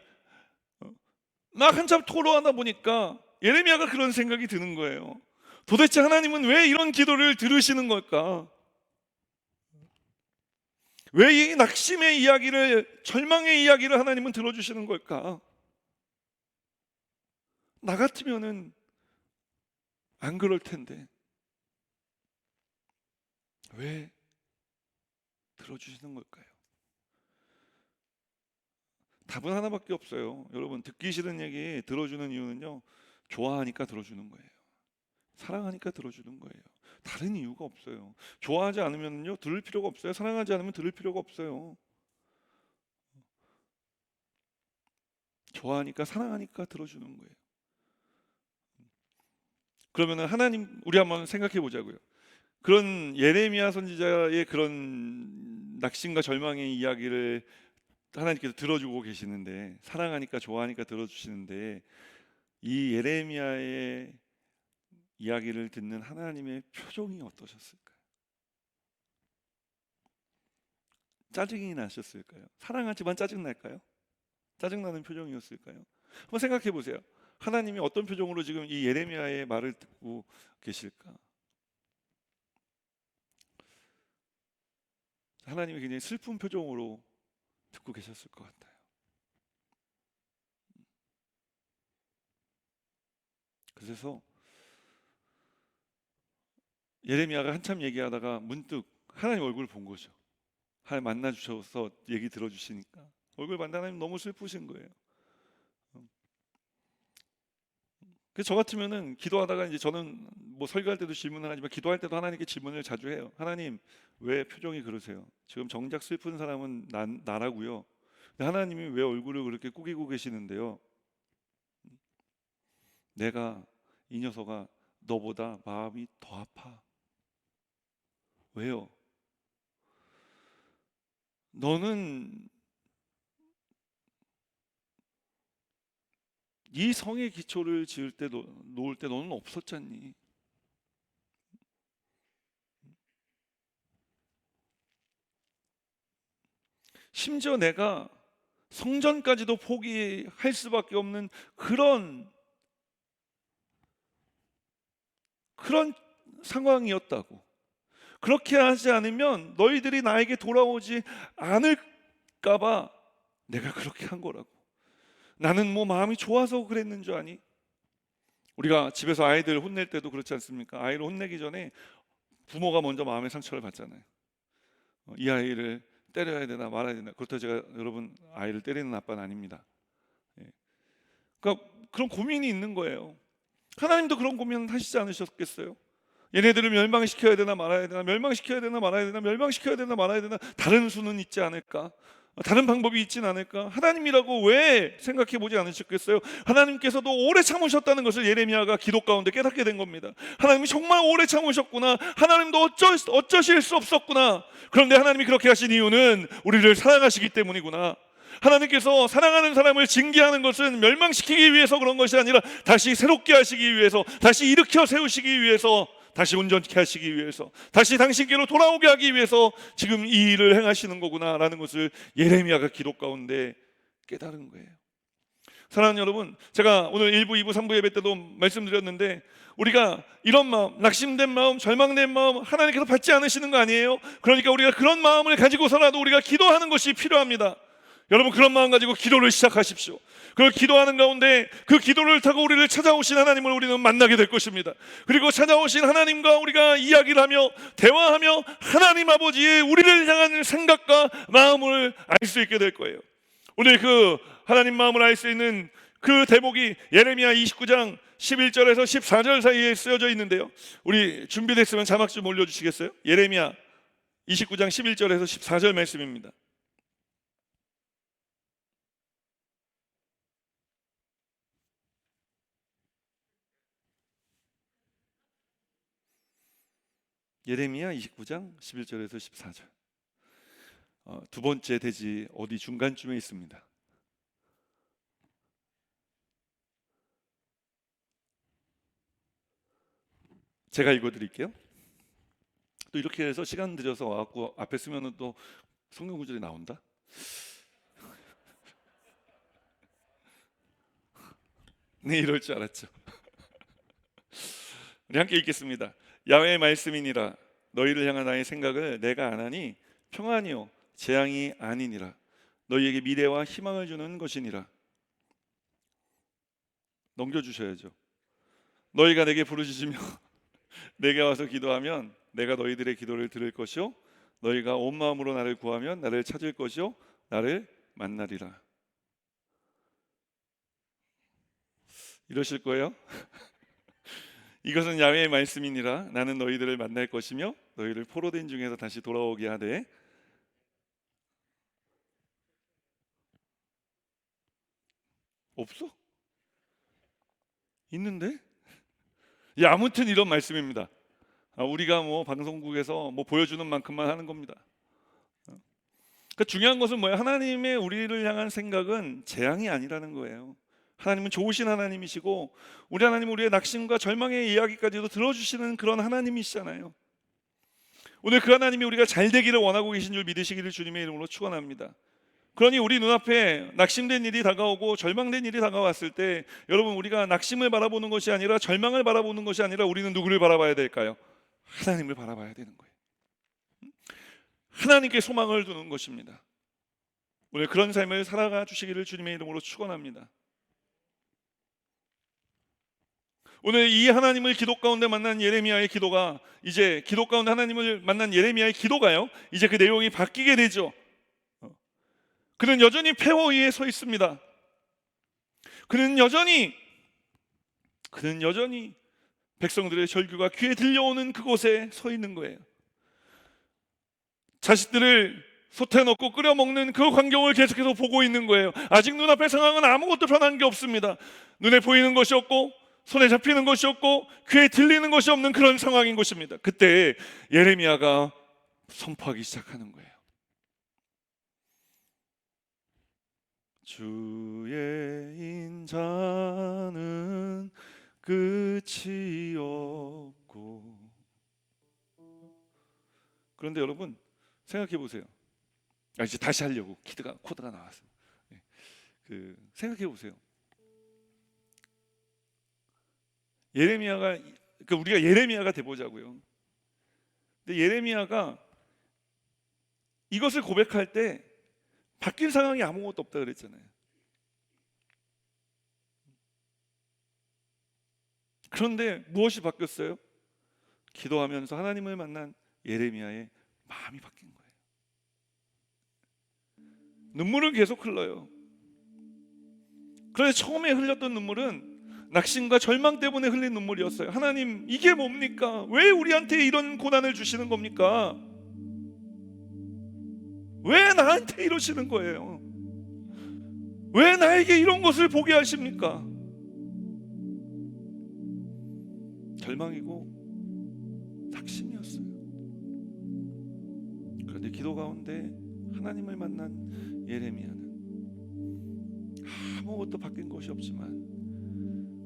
막 한참 토로하다 보니까 예레미야가 그런 생각이 드는 거예요. 도대체 하나님은 왜 이런 기도를 들으시는 걸까? 왜 이 낙심의 이야기를, 절망의 이야기를 하나님은 들어주시는 걸까? 나 같으면은 안 그럴 텐데 왜 들어주시는 걸까요? 답은 하나밖에 없어요. 여러분, 듣기 싫은 얘기 들어주는 이유는요, 좋아하니까 들어주는 거예요. 사랑하니까 들어주는 거예요. 다른 이유가 없어요. 좋아하지 않으면요 들을 필요가 없어요. 사랑하지 않으면 들을 필요가 없어요. 좋아하니까 사랑하니까 들어주는 거예요. 그러면은 하나님, 우리 한번 생각해 보자고요. 그런 예레미야 선지자의 그런 낙심과 절망의 이야기를 하나님께서 들어주고 계시는데, 사랑하니까 좋아하니까 들어주시는데, 이 예레미야의 이야기를 듣는 하나님의 표정이 어떠셨을까요? 짜증이 나셨을까요? 사랑하지만 짜증 날까요? 짜증나는 표정이었을까요? 한번 생각해 보세요. 하나님이 어떤 표정으로 지금 이 예레미야의 말을 듣고 계실까? 하나님이 굉장히 슬픈 표정으로 듣고 계셨을 것 같아요. 그래서 예레미야가 한참 얘기하다가 문득 하나님 얼굴을 본 거죠. 하나님 만나 주셔서 얘기 들어주시니까 얼굴 만나 하나님 너무 슬프신 거예요. 그래서 저 같으면은 기도하다가, 이제 저는 뭐 설교할 때도 질문을 하지만 기도할 때도 하나님께 질문을 자주 해요. 하나님, 왜 표정이 그러세요? 지금 정작 슬픈 사람은 나라고요. 근데 하나님이 왜 얼굴을 그렇게 꾸기고 계시는데요? 내가, 이 녀석아, 너보다 마음이 더 아파. 왜요? 너는 이 성의 기초를 지을 때, 놓을 때 너는 없었잖니. 심지어 내가 성전까지도 포기할 수밖에 없는 그런 상황이었다고. 그렇게 하지 않으면 너희들이 나에게 돌아오지 않을까봐 내가 그렇게 한 거라고. 나는 뭐 마음이 좋아서 그랬는 줄 아니? 우리가 집에서 아이들 혼낼 때도 그렇지 않습니까? 아이를 혼내기 전에 부모가 먼저 마음의 상처를 받잖아요. 이 아이를 때려야 되나 말아야 되나. 그렇다고 제가 여러분 아이를 때리는 아빠는 아닙니다. 그러니까 그런 고민이 있는 거예요. 하나님도 그런 고민 하시지 않으셨겠어요? 얘네들을 멸망시켜야 되나 말아야 되나, 멸망시켜야 되나 말아야 되나, 멸망시켜야 되나 말아야 되나. 다른 수는 있지 않을까? 다른 방법이 있진 않을까? 하나님이라고 왜 생각해 보지 않으셨겠어요? 하나님께서도 오래 참으셨다는 것을 예레미야가 기도 가운데 깨닫게 된 겁니다. 하나님이 정말 오래 참으셨구나. 하나님도 어쩌실 수 없었구나. 그런데 하나님이 그렇게 하신 이유는 우리를 사랑하시기 때문이구나. 하나님께서 사랑하는 사람을 징계하는 것은 멸망시키기 위해서 그런 것이 아니라 다시 새롭게 하시기 위해서, 다시 일으켜 세우시기 위해서, 다시 온전케 하시기 위해서, 다시 당신께로 돌아오게 하기 위해서 지금 이 일을 행하시는 거구나라는 것을 예레미야가 기도 가운데 깨달은 거예요. 사랑하는 여러분, 제가 오늘 1부, 2부, 3부 예배 때도 말씀드렸는데, 우리가 이런 마음, 낙심된 마음, 절망된 마음 하나님께서 받지 않으시는 거 아니에요? 그러니까 우리가 그런 마음을 가지고서라도 우리가 기도하는 것이 필요합니다. 여러분, 그런 마음 가지고 기도를 시작하십시오. 그 기도하는 가운데 그 기도를 타고 우리를 찾아오신 하나님을 우리는 만나게 될 것입니다. 그리고 찾아오신 하나님과 우리가 이야기를 하며 대화하며 하나님 아버지의 우리를 향한 생각과 마음을 알 수 있게 될 거예요. 오늘 그 하나님 마음을 알 수 있는 그 대목이 예레미야 29장 11절에서 14절 사이에 쓰여져 있는데요. 우리 준비됐으면 자막 좀 올려주시겠어요? 예레미야 29장 11절에서 14절 말씀입니다. 예레미야 29장 11절에서 14절. 두 번째 대지 어디 중간쯤에 있습니다. 제가 읽어드릴게요. 또 이렇게 해서 시간 들여서 와갖고 앞에 쓰면은 또 성경 구절이 나온다. 네, 이럴 줄 알았죠. 우리 함께 읽겠습니다. 야훼의 말씀이니라. 너희를 향한 나의 생각을 내가 아나니 평안이요 재앙이 아니니라. 너희에게 미래와 희망을 주는 것이니라. 넘겨주셔야죠. 너희가 내게 부르짖으며 내게 와서 기도하면 내가 너희들의 기도를 들을 것이요 너희가 온 마음으로 나를 구하면 나를 찾을 것이요 나를 만나리라. 이러실 거예요? 이것은 야훼의 말씀이니라. 나는 너희들을 만날 것이며 너희를 포로된 중에서 다시 돌아오게 하되. 없어? 있는데? 예, 아무튼 이런 말씀입니다. 우리가 뭐 방송국에서 뭐 보여주는 만큼만 하는 겁니다. 그러니까 중요한 것은 뭐예요? 하나님의 우리를 향한 생각은 재앙이 아니라는 거예요. 하나님은 좋으신 하나님이시고 우리 하나님은 우리의 낙심과 절망의 이야기까지도 들어주시는 그런 하나님이시잖아요. 오늘 그 하나님이 우리가 잘 되기를 원하고 계신 줄 믿으시기를 주님의 이름으로 축원합니다. 그러니 우리 눈앞에 낙심된 일이 다가오고 절망된 일이 다가왔을 때 여러분, 우리가 낙심을 바라보는 것이 아니라 절망을 바라보는 것이 아니라 우리는 누구를 바라봐야 될까요? 하나님을 바라봐야 되는 거예요. 하나님께 소망을 두는 것입니다. 오늘 그런 삶을 살아가 주시기를 주님의 이름으로 축원합니다. 오늘 이 하나님을 기도 가운데 만난 예레미야의 기도가 이제 기도 가운데 하나님을 만난 예레미야의 기도가요, 이제 그 내용이 바뀌게 되죠. 그는 여전히 폐허 위에 서 있습니다. 그는 여전히 백성들의 절규가 귀에 들려오는 그곳에 서 있는 거예요. 자식들을 솥에 넣고 끓여 먹는 그 광경을 계속해서 보고 있는 거예요. 아직 눈앞의 상황은 아무것도 변한 게 없습니다. 눈에 보이는 것이 없고 손에 잡히는 것이 없고 귀에 들리는 것이 없는 그런 상황인 것입니다. 그때 예레미야가 선포하기 시작하는 거예요. 주의 인자는 끝이 없고. 그런데 여러분 생각해 보세요. 이제 다시 하려고 코드가 나왔어요. 생각해 보세요. 예레미야가, 그러니까 우리가 예레미야가 돼 보자고요. 근데 예레미야가 이것을 고백할 때 바뀐 상황이 아무것도 없다 그랬잖아요. 그런데 무엇이 바뀌었어요? 기도하면서 하나님을 만난 예레미야의 마음이 바뀐 거예요. 눈물은 계속 흘러요. 그런데 처음에 흘렸던 눈물은 낙심과 절망 때문에 흘린 눈물이었어요. 하나님, 이게 뭡니까? 왜 우리한테 이런 고난을 주시는 겁니까? 왜 나한테 이러시는 거예요? 왜 나에게 이런 것을 보게 하십니까? 절망이고 낙심이었어요. 그런데 기도 가운데 하나님을 만난 예레미야는 아무것도 바뀐 것이 없지만,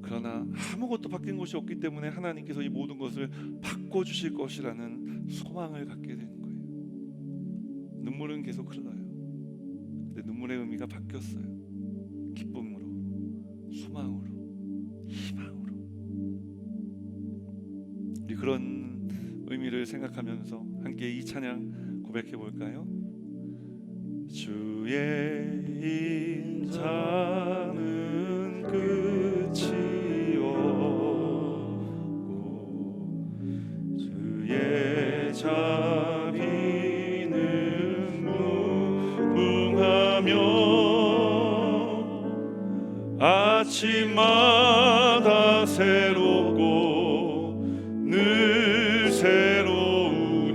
그러나 아무것도 바뀐 것이 없기 때문에 하나님께서 이 모든 것을 바꿔주실 것이라는 소망을 갖게 되는 거예요. 눈물은 계속 흘러요. 근데 눈물의 의미가 바뀌었어요. 기쁨으로, 소망으로, 희망으로. 우리 그런 의미를 생각하면서 함께 이 찬양 고백해 볼까요? 주의 인자는 끝이 없고 주의 자비는 무궁하며 아침마다 새롭고 늘 새로우니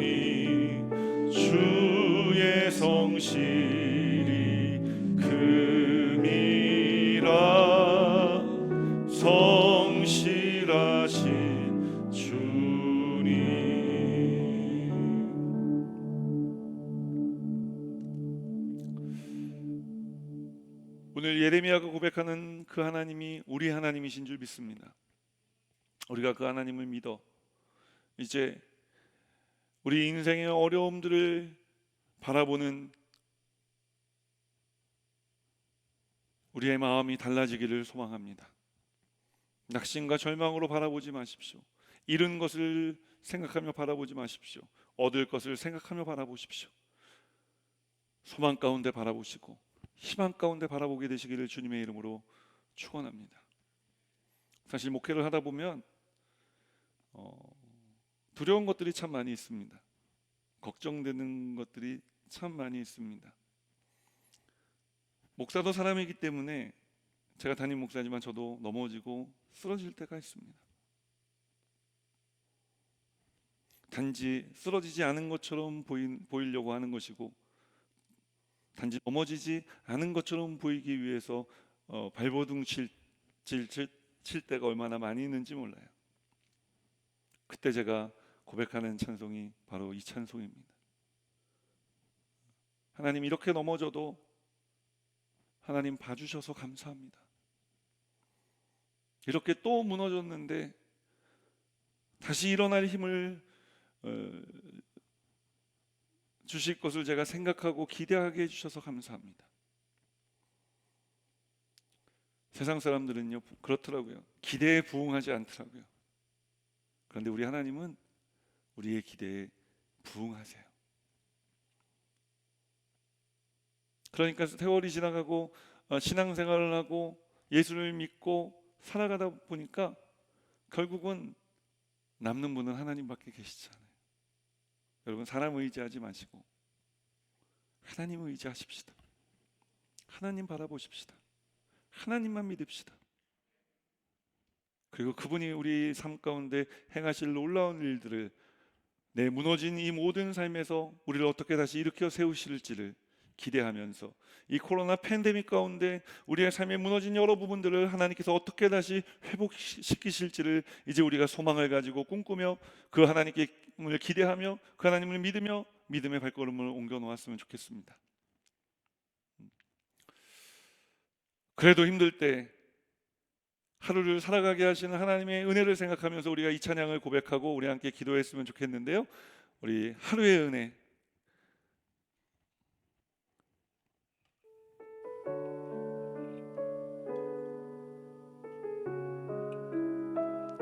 주의 성실이 금이라. 성실하신 주님. 오늘 예레미야가 고백하는 그 하나님이 우리 하나님이신 줄 믿습니다. 우리가 그 하나님을 믿어 이제 우리 인생의 어려움들을 바라보는 우리의 마음이 달라지기를 소망합니다. 낙심과 절망으로 바라보지 마십시오. 잃은 것을 생각하며 바라보지 마십시오. 얻을 것을 생각하며 바라보십시오. 소망 가운데 바라보시고 희망 가운데 바라보게 되시기를 주님의 이름으로 축원합니다. 사실 목회를 하다 보면 두려운 것들이 참 많이 있습니다. 걱정되는 것들이 참 많이 있습니다. 목사도 사람이기 때문에, 제가 담임 목사지만 저도 넘어지고 쓰러질 때가 있습니다. 단지 쓰러지지 않은 것처럼 보이려고 하는 것이고, 단지 넘어지지 않은 것처럼 보이기 위해서 발버둥 칠 때가 얼마나 많이 있는지 몰라요. 그때 제가 고백하는 찬송이 바로 이 찬송입니다. 하나님, 이렇게 넘어져도 하나님 봐주셔서 감사합니다. 이렇게 또 무너졌는데 다시 일어날 힘을 주실 것을 제가 생각하고 기대하게 해주셔서 감사합니다. 세상 사람들은요 그렇더라고요. 기대에 부응하지 않더라고요. 그런데 우리 하나님은 우리의 기대에 부응하세요. 그러니까 세월이 지나가고 신앙생활을 하고 예수를 믿고 살아가다 보니까 결국은 남는 분은 하나님밖에 계시잖아요. 여러분, 사람 의지하지 마시고 하나님 의지하십시다. 하나님 바라보십시다. 하나님만 믿읍시다. 그리고 그분이 우리 삶 가운데 행하실 놀라운 일들을, 내 무너진 이 모든 삶에서 우리를 어떻게 다시 일으켜 세우실지를 기대하면서, 이 코로나 팬데믹 가운데 우리의 삶에 무너진 여러 부분들을 하나님께서 어떻게 다시 회복시키실지를 이제 우리가 소망을 가지고 꿈꾸며 그 하나님을 기대하며 그 하나님을 믿으며 믿음의 발걸음을 옮겨 놓았으면 좋겠습니다. 그래도 힘들 때 하루를 살아가게 하시는 하나님의 은혜를 생각하면서 우리가 이 찬양을 고백하고 우리 함께 기도했으면 좋겠는데요. 우리 하루의 은혜,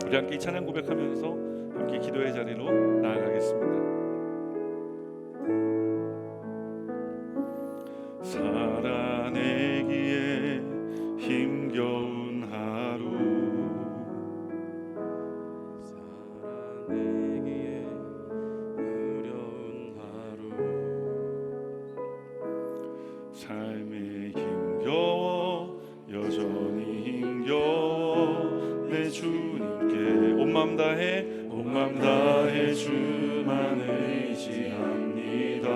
우리 함께 이 찬양 고백하면서 함께 기도의 자리로 나아가겠습니다. 살아내기에 힘겨운 하루, 살아내기에 어려운 하루, 삶이 힘겨워 여전히 힘겨워 내 주님께 온 맘 다해 주만 의지합니다.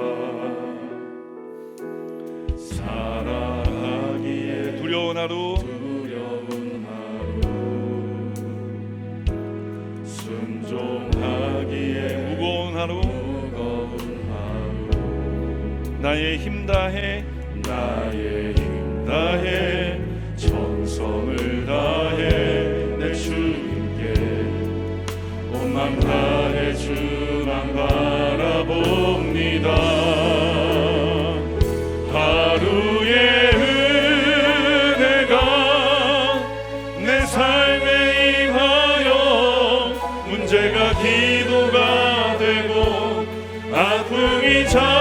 살아가기에 두려운 하루, 순종하기에 무거운 하루, 나의 힘 다해 정성을 다해 내 주님께 온 맘 다해 주만 바라봅니다. 하루의 은혜가 내 삶에 임하여 문제가 기도가 되고 아픔이 자랑되어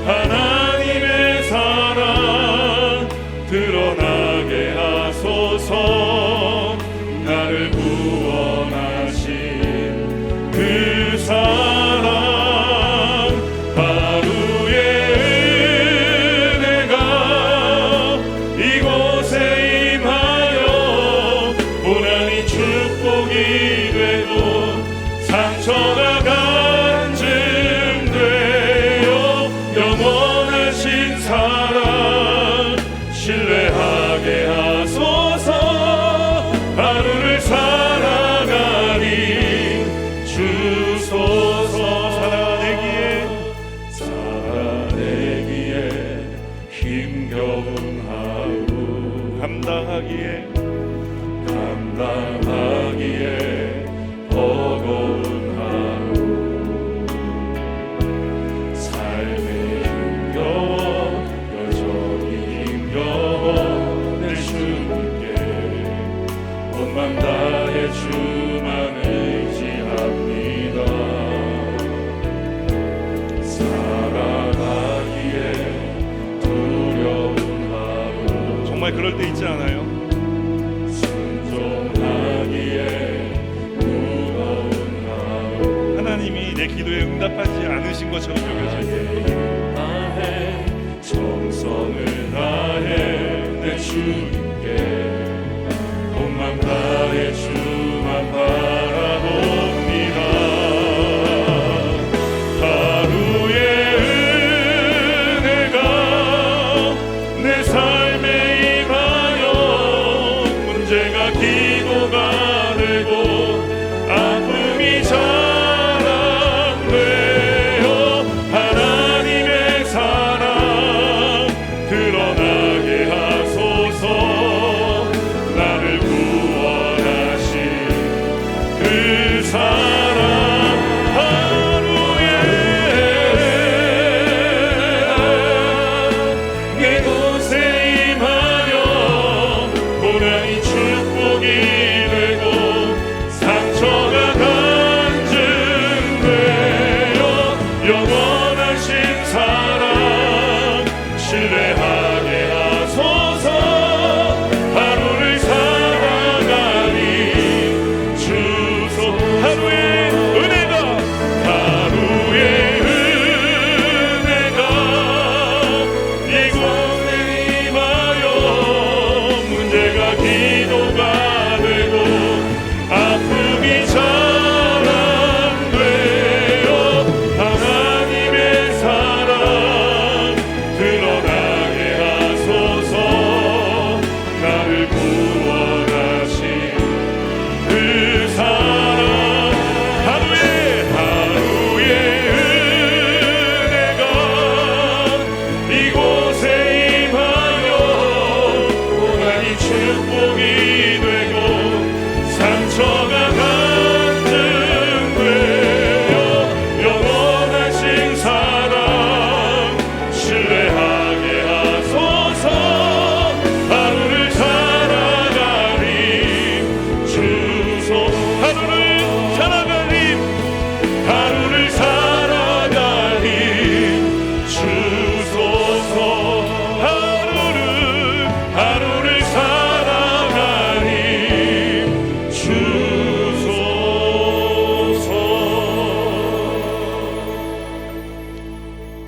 하나님의 사랑 드러나게 하소서. 나를 구원하신 그 사랑, 하루의 은혜가 이곳에 임하여 고난이 축복이 되고 상처가 간증되어 영원하신 사랑 신뢰하게 하소서. 하루를 살아가니 주소서. 살아내기에 힘겨운 하루, 감당하기에 버거운 하루, 삶에 힘겨워 여전히 힘겨워 내 주님께 온 맘 다해 주만 의지합니다. 살아가기에 두려운 하루, 정말 그럴 때 있지 않아요? 순종하기에 무거운 하루, 하나님이 내 기도에 응답하지 않으신 것처럼 여겨질 때 정성을 다해 내 주님께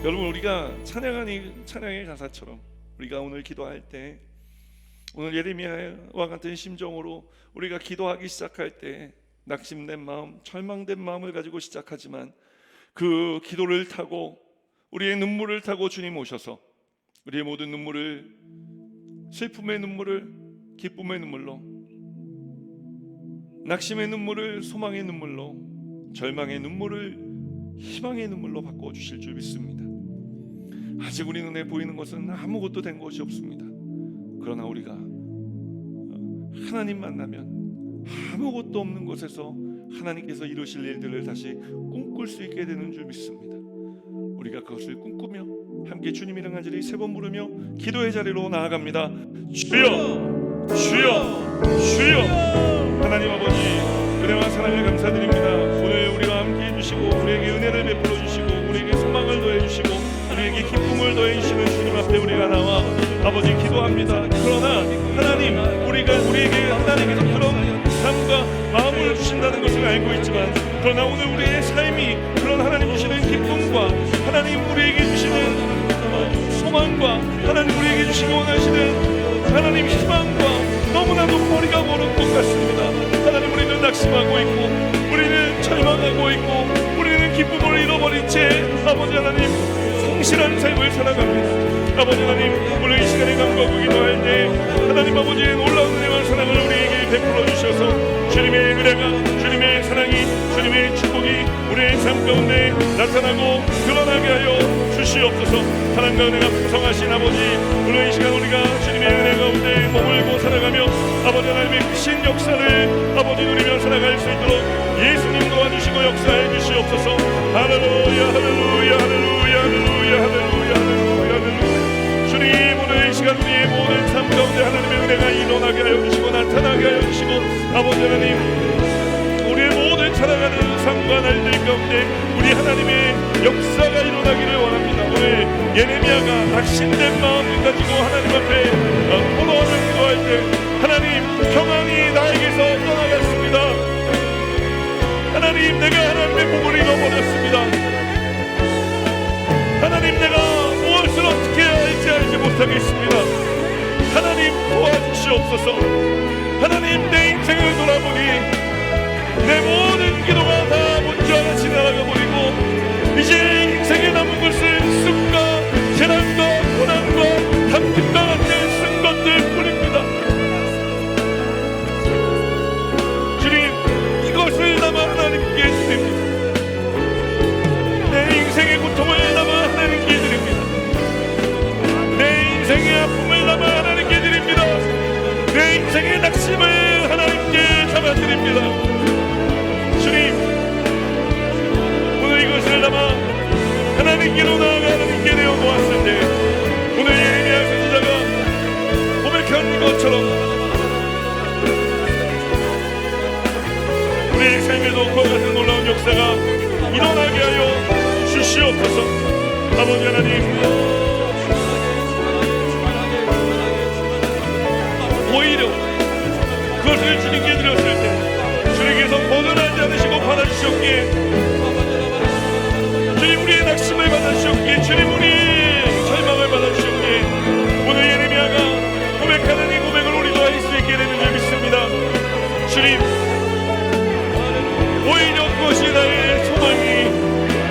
여러분, 우리가 찬양의 가사처럼 우리가 오늘 기도할 때, 오늘 예레미야와 같은 심정으로 우리가 기도하기 시작할 때 낙심된 마음, 절망된 마음을 가지고 시작하지만 그 기도를 타고 우리의 눈물을 타고 주님 오셔서 우리의 모든 눈물을, 슬픔의 눈물을 기쁨의 눈물로, 낙심의 눈물을 소망의 눈물로, 절망의 눈물을 희망의 눈물로 바꿔주실 줄 믿습니다. 아직 우리 눈에 보이는 것은 아무것도 된 것이 없습니다. 그러나 우리가 하나님 만나면 아무것도 없는 곳에서 하나님께서 이루실 일들을 다시 꿈꿀 수 있게 되는 줄 믿습니다. 우리가 그것을 꿈꾸며 함께 주님 이름 간절히 3번 부르며 기도의 자리로 나아갑니다. 주여, 주여, 주여. 하나님 아버지, 은혜와 사랑을 감사드립니다. 오늘 우리와 함께 해주시고 우리에게 은혜를 베풀어 주시고 우리에게 소망을 더해 주시고 우리에게 기쁨을 더해 주시는 주님 앞에 우리가 나와 아버지 기도합니다. 그러나 하나님, 우리에게 하나님께서 그런 삶과 마음을 주신다는 것을 알고 있지만, 그러나 오늘 우리의 삶이 그런 하나님 주시는 기쁨과 하나님 우리에게 주시는 소망과 하나님 우리에게 주시기 원하시는 하나님 희망과 너무나도 거리가 멀은 것 같습니다. 하나님, 우리는 낙심하고 있고 우리는 절망하고 있고 우리는 기쁨을 잃어버린 채 아버지 하나님 성실한 삶을 살아갑니다. 아버지 하나님, 오늘 이 시간에 간구하고 기도할 때 하나님 아버지의 놀라운 은혜와 사랑을 우리에게 베풀어 주셔서 주님의 은혜가, 주님의 사랑이, 주님의 축복이 우리의 삶 가운데 나타나고 드러나게 하여 주시옵소서. 사랑과 은혜가 풍성하신 아버지, 오늘 이 시간 우리가 주님의 은혜 가운데 머물고 살아가며 아버지 하나님의 크신 역사를 아버지 누리며 살아갈 수 있도록 예수님 도와주시고 역사해 주시옵소서. 할렐루야, 할렐루야, 할렐루야, 할렐루야, 할렐루야, 할렐루야, 할렐루야. 주님, 오늘 이 시간 우리의 모든 삶 가운데 하나님의 은혜가 일어나게 하여 주시고 나타나게 하여 주시고 아버지 하나님, 우리의 모든 살아가는 삶과 날들 가운데 우리 하나님의 역사가 일어나기를 원합니다. 오늘 예레미야가 낙심된 마음을 가지고 하나님 앞에 포로하며 기도할 때 하나님, 평안이 나에게서 떠나갔습니다. 하나님, 내가 하나님의 복을 잃어버렸습니다. 하나님, 내가 무엇을 어떻게 해야 할지 알지 못하겠습니다. 하나님, 도와주시옵소서. 하나님, 내 인생을 돌아보니 내 모든 기도가 다 먼저 하나 지나가 버리고 이제 인생에 남은 것은 습과 재난과 고난과 담김과 같은 쓴 것들 뿐입니다. 주님, 이것을 담아 하나님께 드립니다. 내 인생의 고통을 담아 하나님께 드립니다. 내 인생의 아픔을 담아 하나님께 드립니다. 내 인생의 낙심을 하나님께 담아드립니다. 주님, 오늘 이것을 담아 하나님께로 나아가 하나님께 내어놓았을 때 오늘 예레미야 선지자가 고백한 것처럼 우리의 삶에도 그와 같은 놀라운 역사가 일어나게 하여 주시옵소서. 아버지 하나님, 오히려 그것을 주님께 드렸을 때 주님께서 거절하지 않으시고 받아주셨기에, 주님 우리의 낙심을 받아주셨기에, 주님 우리의 절망을 받아주셨기에 오늘 예레미야가 고백하는 이 고백을 우리도 할 수 있게 되는 줄 믿습니다. 주님, 오히려 그것이 나의 소망이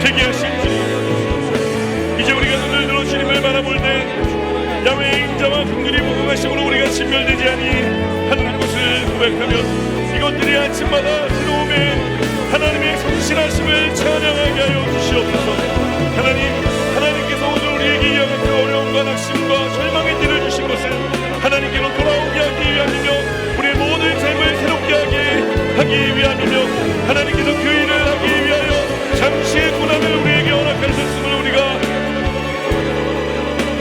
되게 하신 주님, 이제 우리가 눈을 들어 주님을 바라볼 때 야훼의 인자와 긍휼이 무궁하심으로 우리가 진멸되지 아니하는 것을 고백하며 이것들이 아침마다 들어오면 하나님의 성실하심을 찬양하게 하여 주시옵소서. 하나님께서 오늘 우리에게 이와 같은 어려움과 낙심과 절망의 띠를 주신 것은 하나님께로 돌아오게 하기 위함이며 우리의 모든 삶을 새롭게 하기 위함이며 하나님께서 그 일을 하기 위하여 잠시의 고난을 우리에게 허락하셨음을 우리가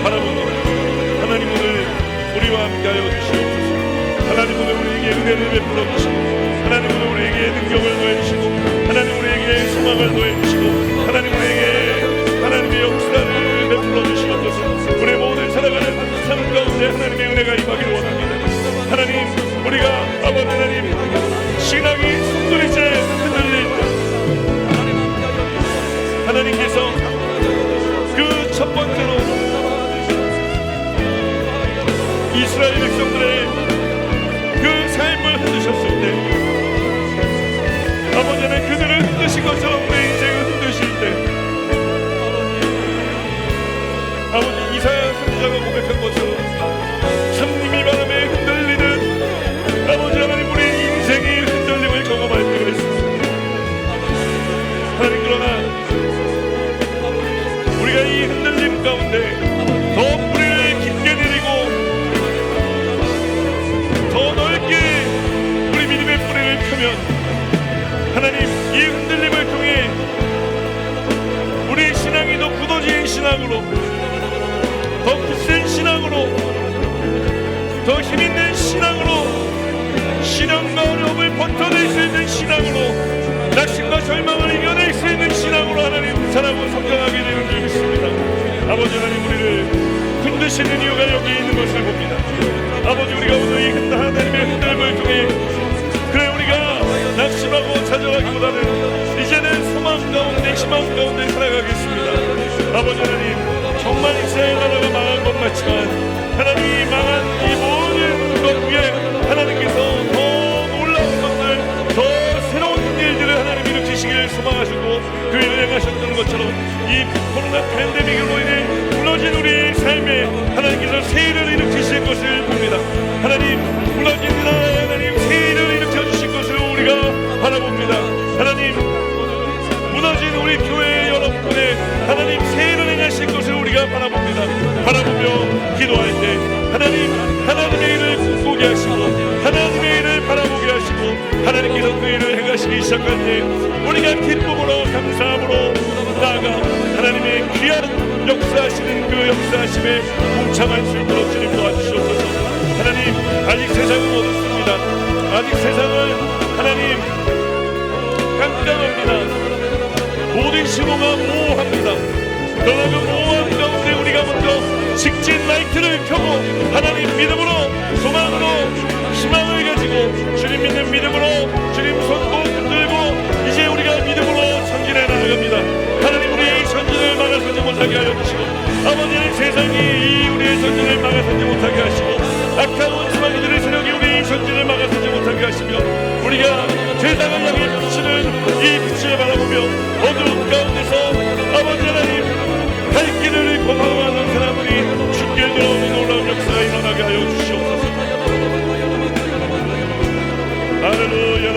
바라보니 하나님, 오늘 우리와 함께하여 주시옵소서. 하나님, 오늘 우리에게 은혜를 베풀어 주시고 하나님, 오늘 우리에게 능력을 더해주시고 하나님, 우리에게 소망을 더해주시고 하나님, 우리에게 하나님의 역사를 베풀어 주시옵소서. 우리의 모든 살아가는 삶 가운데 하나님의 은혜가 임하기를 원합니다. 하나님, 우리가 아버지 하나님 신앙이 숨돌이째 흔들릴 때 하나님께서 그 이스라엘 백성들의 그 삶을 흔드셨을 때 아버지는 그들을 흔드신 것처럼 내 인생을 흔드실 때 아버지 이사야 선지자가 고백한 것처럼 참님이 바람에 흔들리는 아버지 하나님 우리의 인생의 흔들림을 경험할 때가 있습니다. 하나님 그러나 우리가 이 흔들림 가운데 더 뿌리를 깊게 내리고 더 넓게 우리 믿음의 뿌리를 펴면 하나님 이 흔들림을 통해 우리의 신앙이 더 굳어진 신앙으로 더 굳센 신앙으로 더 힘있는 신앙으로 시련과 어려움을 버텨낼 수 있는 신앙으로 낙심과 절망을 이겨낼 수 있는 신앙으로 하나님 살아고 성장하게 되는 줄 믿습니다. 아버지 하나님 우리를 흔드시는 이유가 여기 있는 것을 봅니다. 아버지 우리가 오늘 이 하나님의 흔들림을 통해 그래 우리가 낙심하고 좌절하기보다는 이제는 소망 가운데 희망 가운데 살아가겠습니다. 아버지 하나님 정말 이스라엘 나라가 망한 것 같지만 하나님이 망한 이 모든 것 위에 하나님께서 더 놀라운 것들 더 새로운 일들을 하나님 일으키시기를 소망하시고 그 일을 행하셨던 것처럼 이 코로나 팬데믹으로 인해 무너진 우리의 삶에 하나님께서 새 일을 일으키실 것을 봅니다. 하나님 무너진 나라에 하나님 새 일을 일으켜주실 것을 우리가 바라봅니다. 하나님 무너진 우리 교회 여러분의 하나님 새 일을 행하실 것을 우리가 바라봅니다. 바라보며 기도할 때 하나님의 일을 꿈꾸게 하시고 하나님의 일을 바라보게 하시고 하나님께서 그 일을 행하시기 시작할 때 우리가 기쁨으로 감사함으로 나아가 하나님의 귀한 역사하시는 그 역사하심에 동참할 수 있도록 주님 도와주시옵소서. 하나님 아직 세상은 어둡습니다. 아직 세상은 하나님 깜깜합니다. 모든 신호가 모호합니다. 그러나 그 모호한 가운데 우리가 먼저 직진 라이트를 켜고 하나님 믿음으로 소망으로 희망을 가지고 주님 믿는 믿음으로 주님 손꼭 붙들고 이제 우리가 믿음으로 전진해 나아갑니다. 하나님 우리의 전진을 막아서지 못하게 하여 주시고 아버지는 세상이 이 우리의 전진을 막아서지 못하게 하시고 악한 원수마귀들의 세력이 우리의 전진을 막아서지 못하게 하시며 우리가 세상을 향해 비치는 이 빛을 바라보며 어두운 가운데서 아버지 하나님 갈 길을 잃고 방황하는 사람들이 주께 들어오는 놀라운 역사가 일어나게 하여 주시옵소서. 할렐루야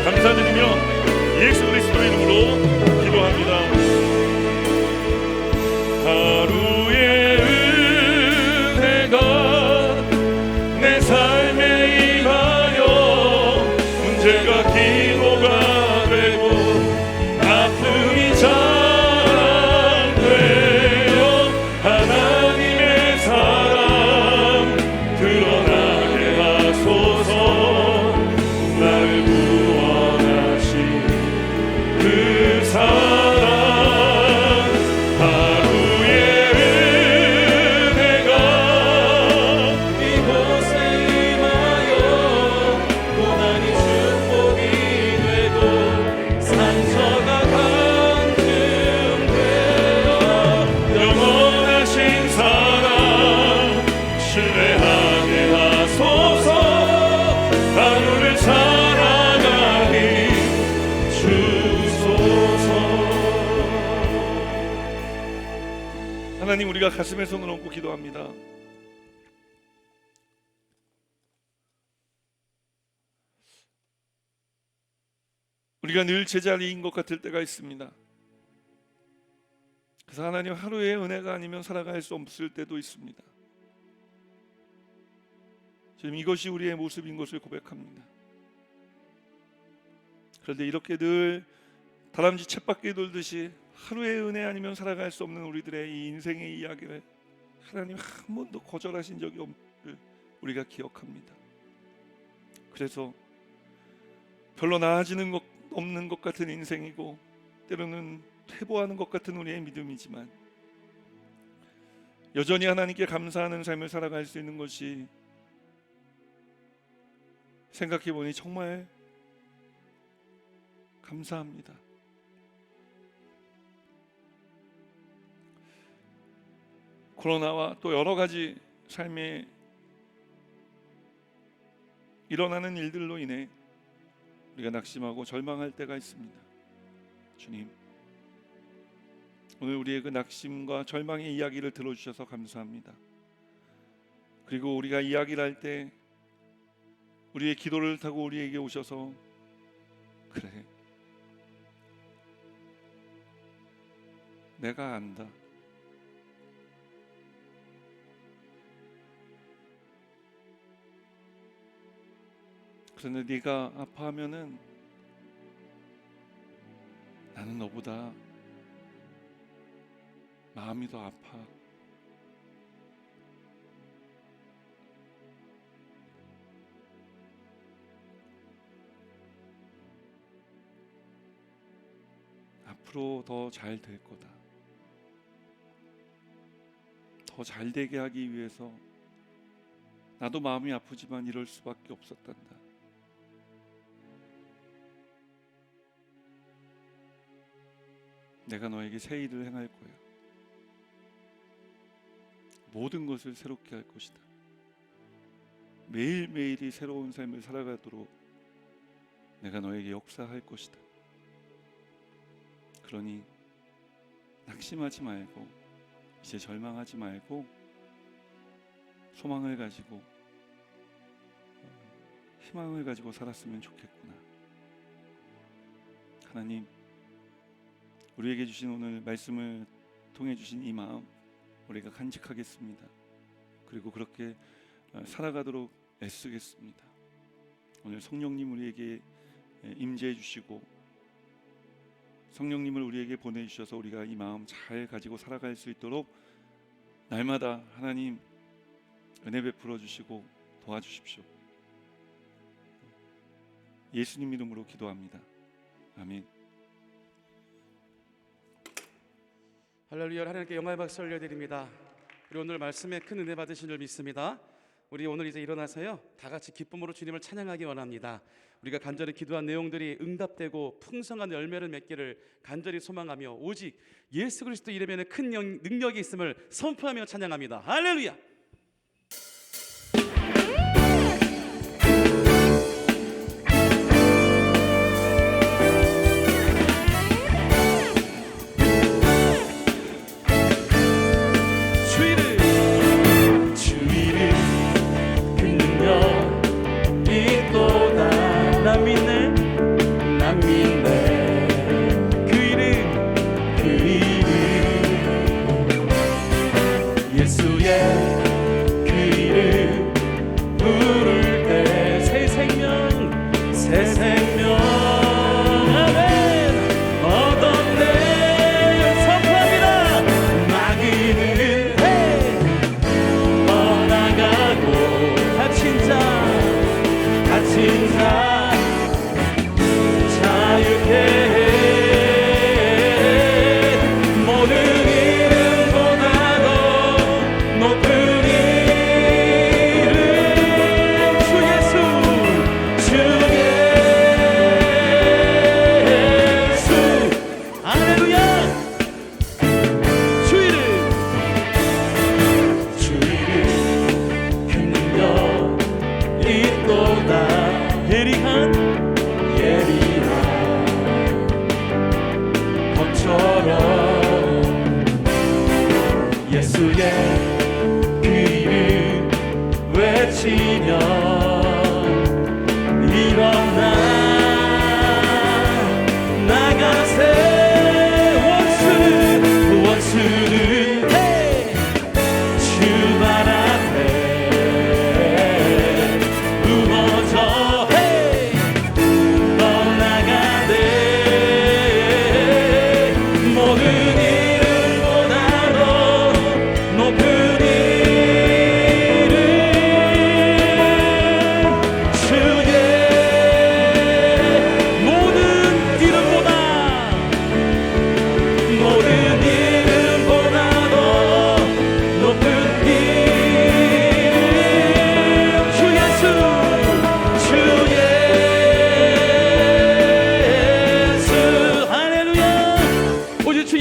감사드리며 예수 그리스도의 이름으로 기도합니다. 하루의 은혜가 내 삶에 임하여 문제가 기도가 되고 아픔이 자랑되어 하나님의 사랑 드러나게 하소서. 나를 구원하신 그 사랑 하루의 은혜가 이곳에 임하여 고난이 축복이 되고 상처가 감금되어 영원하신 사랑 신뢰하게 하소서. 하루를 살아가니 주소서. 하나님 우리가 가슴에 손을 얹고 기도합니다. 우리가 늘 제자리인 것 같을 때가 있습니다. 그래서 하나님 하루의 은혜가 아니면 살아갈 수 없을 때도 있습니다. 지금 이것이 우리의 모습인 것을 고백합니다. 그런데 이렇게 늘 다람쥐 쳇바퀴 돌듯이 하루의 은혜 아니면 살아갈 수 없는 우리들의 이 인생의 이야기를 하나님 한 번도 거절하신 적이 없는 우리가 기억합니다. 그래서 별로 나아지는 것 없는 것 같은 인생이고 때로는 퇴보하는 것 같은 우리의 믿음이지만 여전히 하나님께 감사하는 삶을 살아갈 수 있는 것이 생각해보니 정말 감사합니다. 코로나와 또 여러 가지 삶에 일어나는 일들로 인해 우리가 낙심하고 절망할 때가 있습니다. 주님, 오늘 우리의 그 낙심과 절망의 이야기를 들어주셔서 감사합니다. 그리고 우리가 이야기를 할 때 우리의 기도를 타고 우리에게 오셔서 그래, 내가 안다. 그런데 네가 아파하면은 나는 너보다 마음이 더 아파. 앞으로 더 잘 될 거다. 더 잘 되게 하기 위해서 나도 마음이 아프지만 이럴 수밖에 없었단다. 내가 너에게 새 일을 행할 거야. 모든 것을 새롭게 할 것이다. 매일매일이 새로운 삶을 살아가도록 내가 너에게 역사할 것이다. 그러니 낙심하지 말고 이제 절망하지 말고 소망을 가지고 희망을 가지고 살았으면 좋겠구나. 하나님, 우리에게 주신 오늘 말씀을 통해 주신 이 마음 우리가 간직하겠습니다. 그리고 그렇게 살아가도록 애쓰겠습니다. 오늘 성령님 우리에게 임재해 주시고 성령님을 우리에게 보내주셔서 우리가 이 마음 잘 가지고 살아갈 수 있도록 날마다 하나님 은혜 베풀어 주시고 도와주십시오. 예수님 이름으로 기도합니다. 아멘. 할렐루야. 하나님께 영광의 박수 올려드립니다. 우리 오늘 말씀에 큰 은혜 받으신 줄 믿습니다. 우리 오늘 이제 일어나서요 다 같이 기쁨으로 주님을 찬양하기 원합니다. 우리가 간절히 기도한 내용들이 응답되고 풍성한 열매를 맺기를 간절히 소망하며 오직 예수 그리스도 이름에는 큰 능력이 있음을 선포하며 찬양합니다. 할렐루야.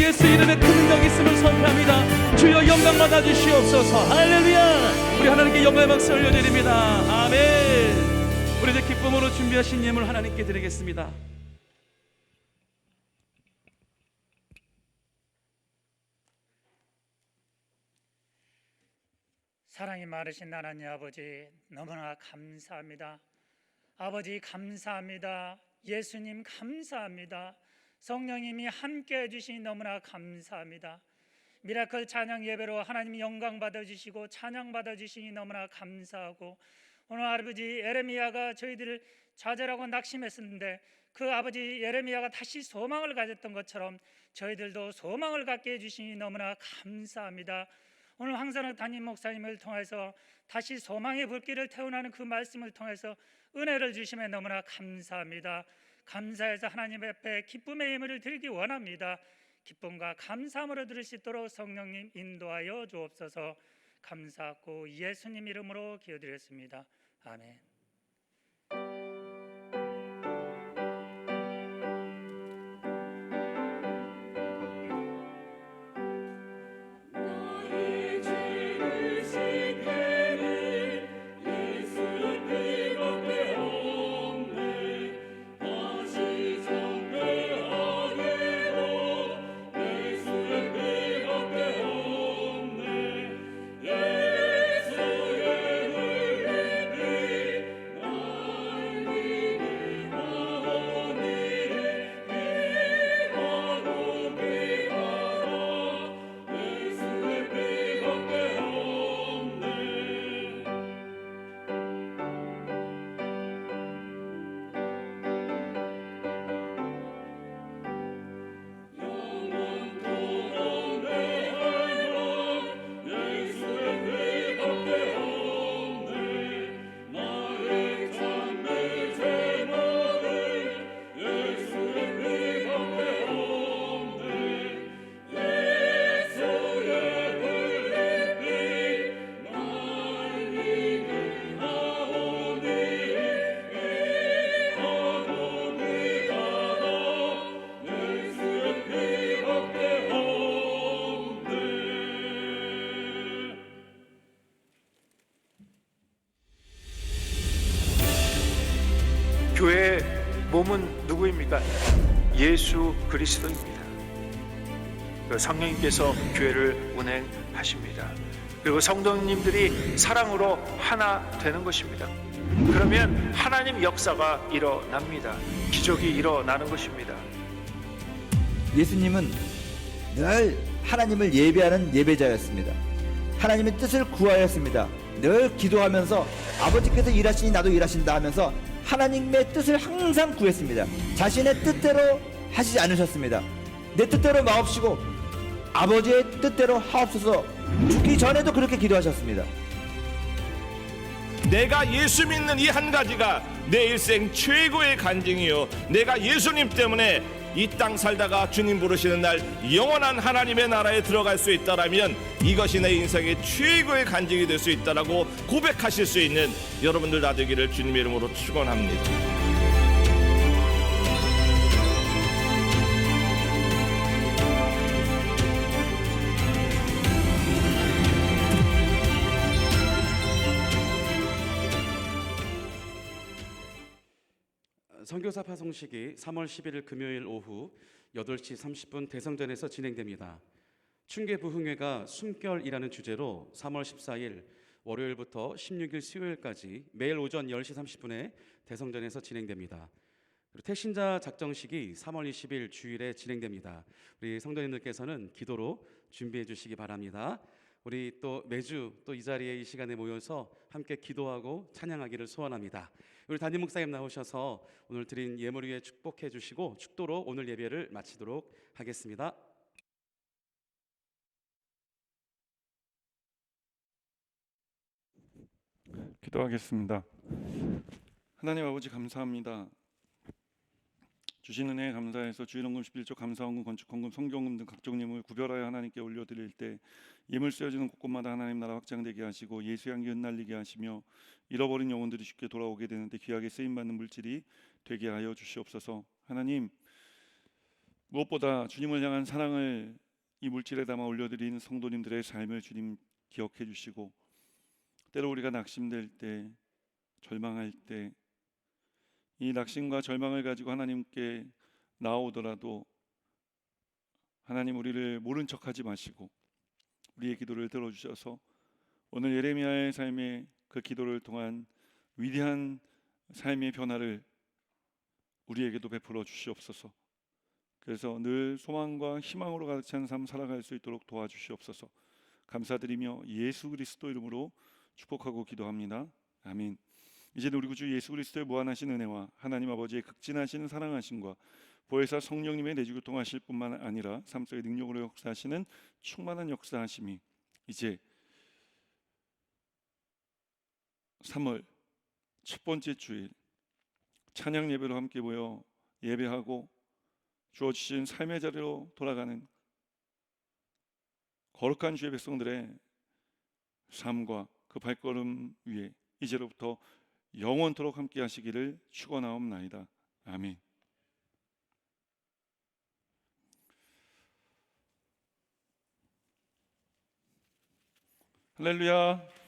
예수 이름에 큰 능력이 있음을 선포합니다. 주여 영광 받아 주시옵소서. 할렐루야. 우리 하나님께 영광의 박수 올려드립니다. 아멘. 우리 이제 기쁨으로 준비하신 예물 하나님께 드리겠습니다. 사랑이 많으신 하나님 아버지, 너무나 감사합니다. 아버지 감사합니다. 예수님 감사합니다. 성령님이 함께 해주시니 너무나 감사합니다. 미라클 찬양 예배로 하나님 영광 받아주시고 찬양 받아주시니 너무나 감사하고, 오늘 아버지 예레미야가 저희들을 좌절하고 낙심했었는데 그 아버지 예레미야가 다시 소망을 가졌던 것처럼 저희들도 소망을 갖게 해주시니 너무나 감사합니다. 오늘 황선학 담임 목사님을 통해서 다시 소망의 불길을 태어나는 그 말씀을 통해서 은혜를 주심에 너무나 감사합니다. 감사해서 하나님 앞에 기쁨의 예물을 드리기 원합니다. 기쁨과 감사함으로 드릴 수 있도록 성령님 인도하여 주옵소서. 감사하고 예수님 이름으로 기도드렸습니다. 아멘. 교회의 몸은 누구입니까? 예수 그리스도입니다. 그 성령님께서 교회를 운행하십니다. 그리고 성도님들이 사랑으로 하나 되는 것입니다. 그러면 하나님 역사가 일어납니다. 기적이 일어나는 것입니다. 예수님은 늘 하나님을 예배하는 예배자였습니다. 하나님의 뜻을 구하였습니다. 늘 기도하면서 아버지께서 일하시니 나도 일하신다 하면서 하나님의 뜻을 항상 구했습니다. 자신의 뜻대로 하시지 않으셨습니다. 내 뜻대로 마옵시고 아버지의 뜻대로 하옵소서. 죽기 전에도 그렇게 기도하셨습니다. 내가 예수 믿는 이 한 가지가 내 일생 최고의 간증이요, 내가 예수님 때문에 이 땅 살다가 주님 부르시는 날 영원한 하나님의 나라에 들어갈 수 있다라면 이것이 내 인생의 최고의 간증이 될 수 있다라고 고백하실 수 있는 여러분들 다 되기를 주님의 이름으로 축원합니다. 선교사 파송식이 3월 11일 금요일 오후 8시 30분 대성전에서 진행됩니다. 충계부흥회가 숨결이라는 주제로 3월 14일 월요일부터 16일 수요일까지 매일 오전 10시 30분에 대성전에서 진행됩니다. 그리고 태신자 작정식이 3월 20일 주일에 진행됩니다. 우리 성도님들께서는 기도로 준비해 주시기 바랍니다. 우리 또 매주 또 이 자리에 이 시간에 모여서 함께 기도하고 찬양하기를 소원합니다. 우리 담임 목사님 나오셔서 오늘 드린 예물 위에 축복해 주시고 축도로 오늘 예배를 마치도록 하겠습니다. 기도하겠습니다. 하나님 아버지 감사합니다. 주신 은혜에 감사해서 주일헌금 11조 감사헌금 건축헌금 성경헌금 등 각종 예물을 구별하여 하나님께 올려드릴 때 예물 쓰여지는 곳곳마다 하나님 나라 확장되게 하시고 예수의 향기 흩날리게 하시며 잃어버린 영혼들이 쉽게 돌아오게 되는데 귀하게 쓰임받는 물질이 되게 하여 주시옵소서. 하나님, 무엇보다 주님을 향한 사랑을 이 물질에 담아 올려드린 성도님들의 삶을 주님 기억해 주시고, 때로 우리가 낙심될 때, 절망할 때, 이 낙심과 절망을 가지고 하나님께 나오더라도 하나님 우리를 모른 척하지 마시고 우리의 기도를 들어주셔서 오늘 예레미야의 삶의 그 기도를 통한 위대한 삶의 변화를 우리에게도 베풀어 주시옵소서. 그래서 늘 소망과 희망으로 가득 찬 삶 살아갈 수 있도록 도와주시옵소서. 감사드리며 예수 그리스도 이름으로 축복하고 기도합니다. 아멘. 이제는 우리 구주 예수 그리스도의 무한하신 은혜와 하나님 아버지의 극진하신 사랑하심과 보혜사 성령님의 내주교통하실 뿐만 아니라 삶 속의 능력으로 역사하시는 충만한 역사하심이 이제 3월 첫 번째 주일 찬양 예배로 함께 모여 예배하고 주어주신 삶의 자리로 돌아가는 거룩한 주의 백성들의 삶과 그 발걸음 위에 이제로부터 영원토록 함께 하시기를 축원하옵나이다. 아멘. 할렐루야.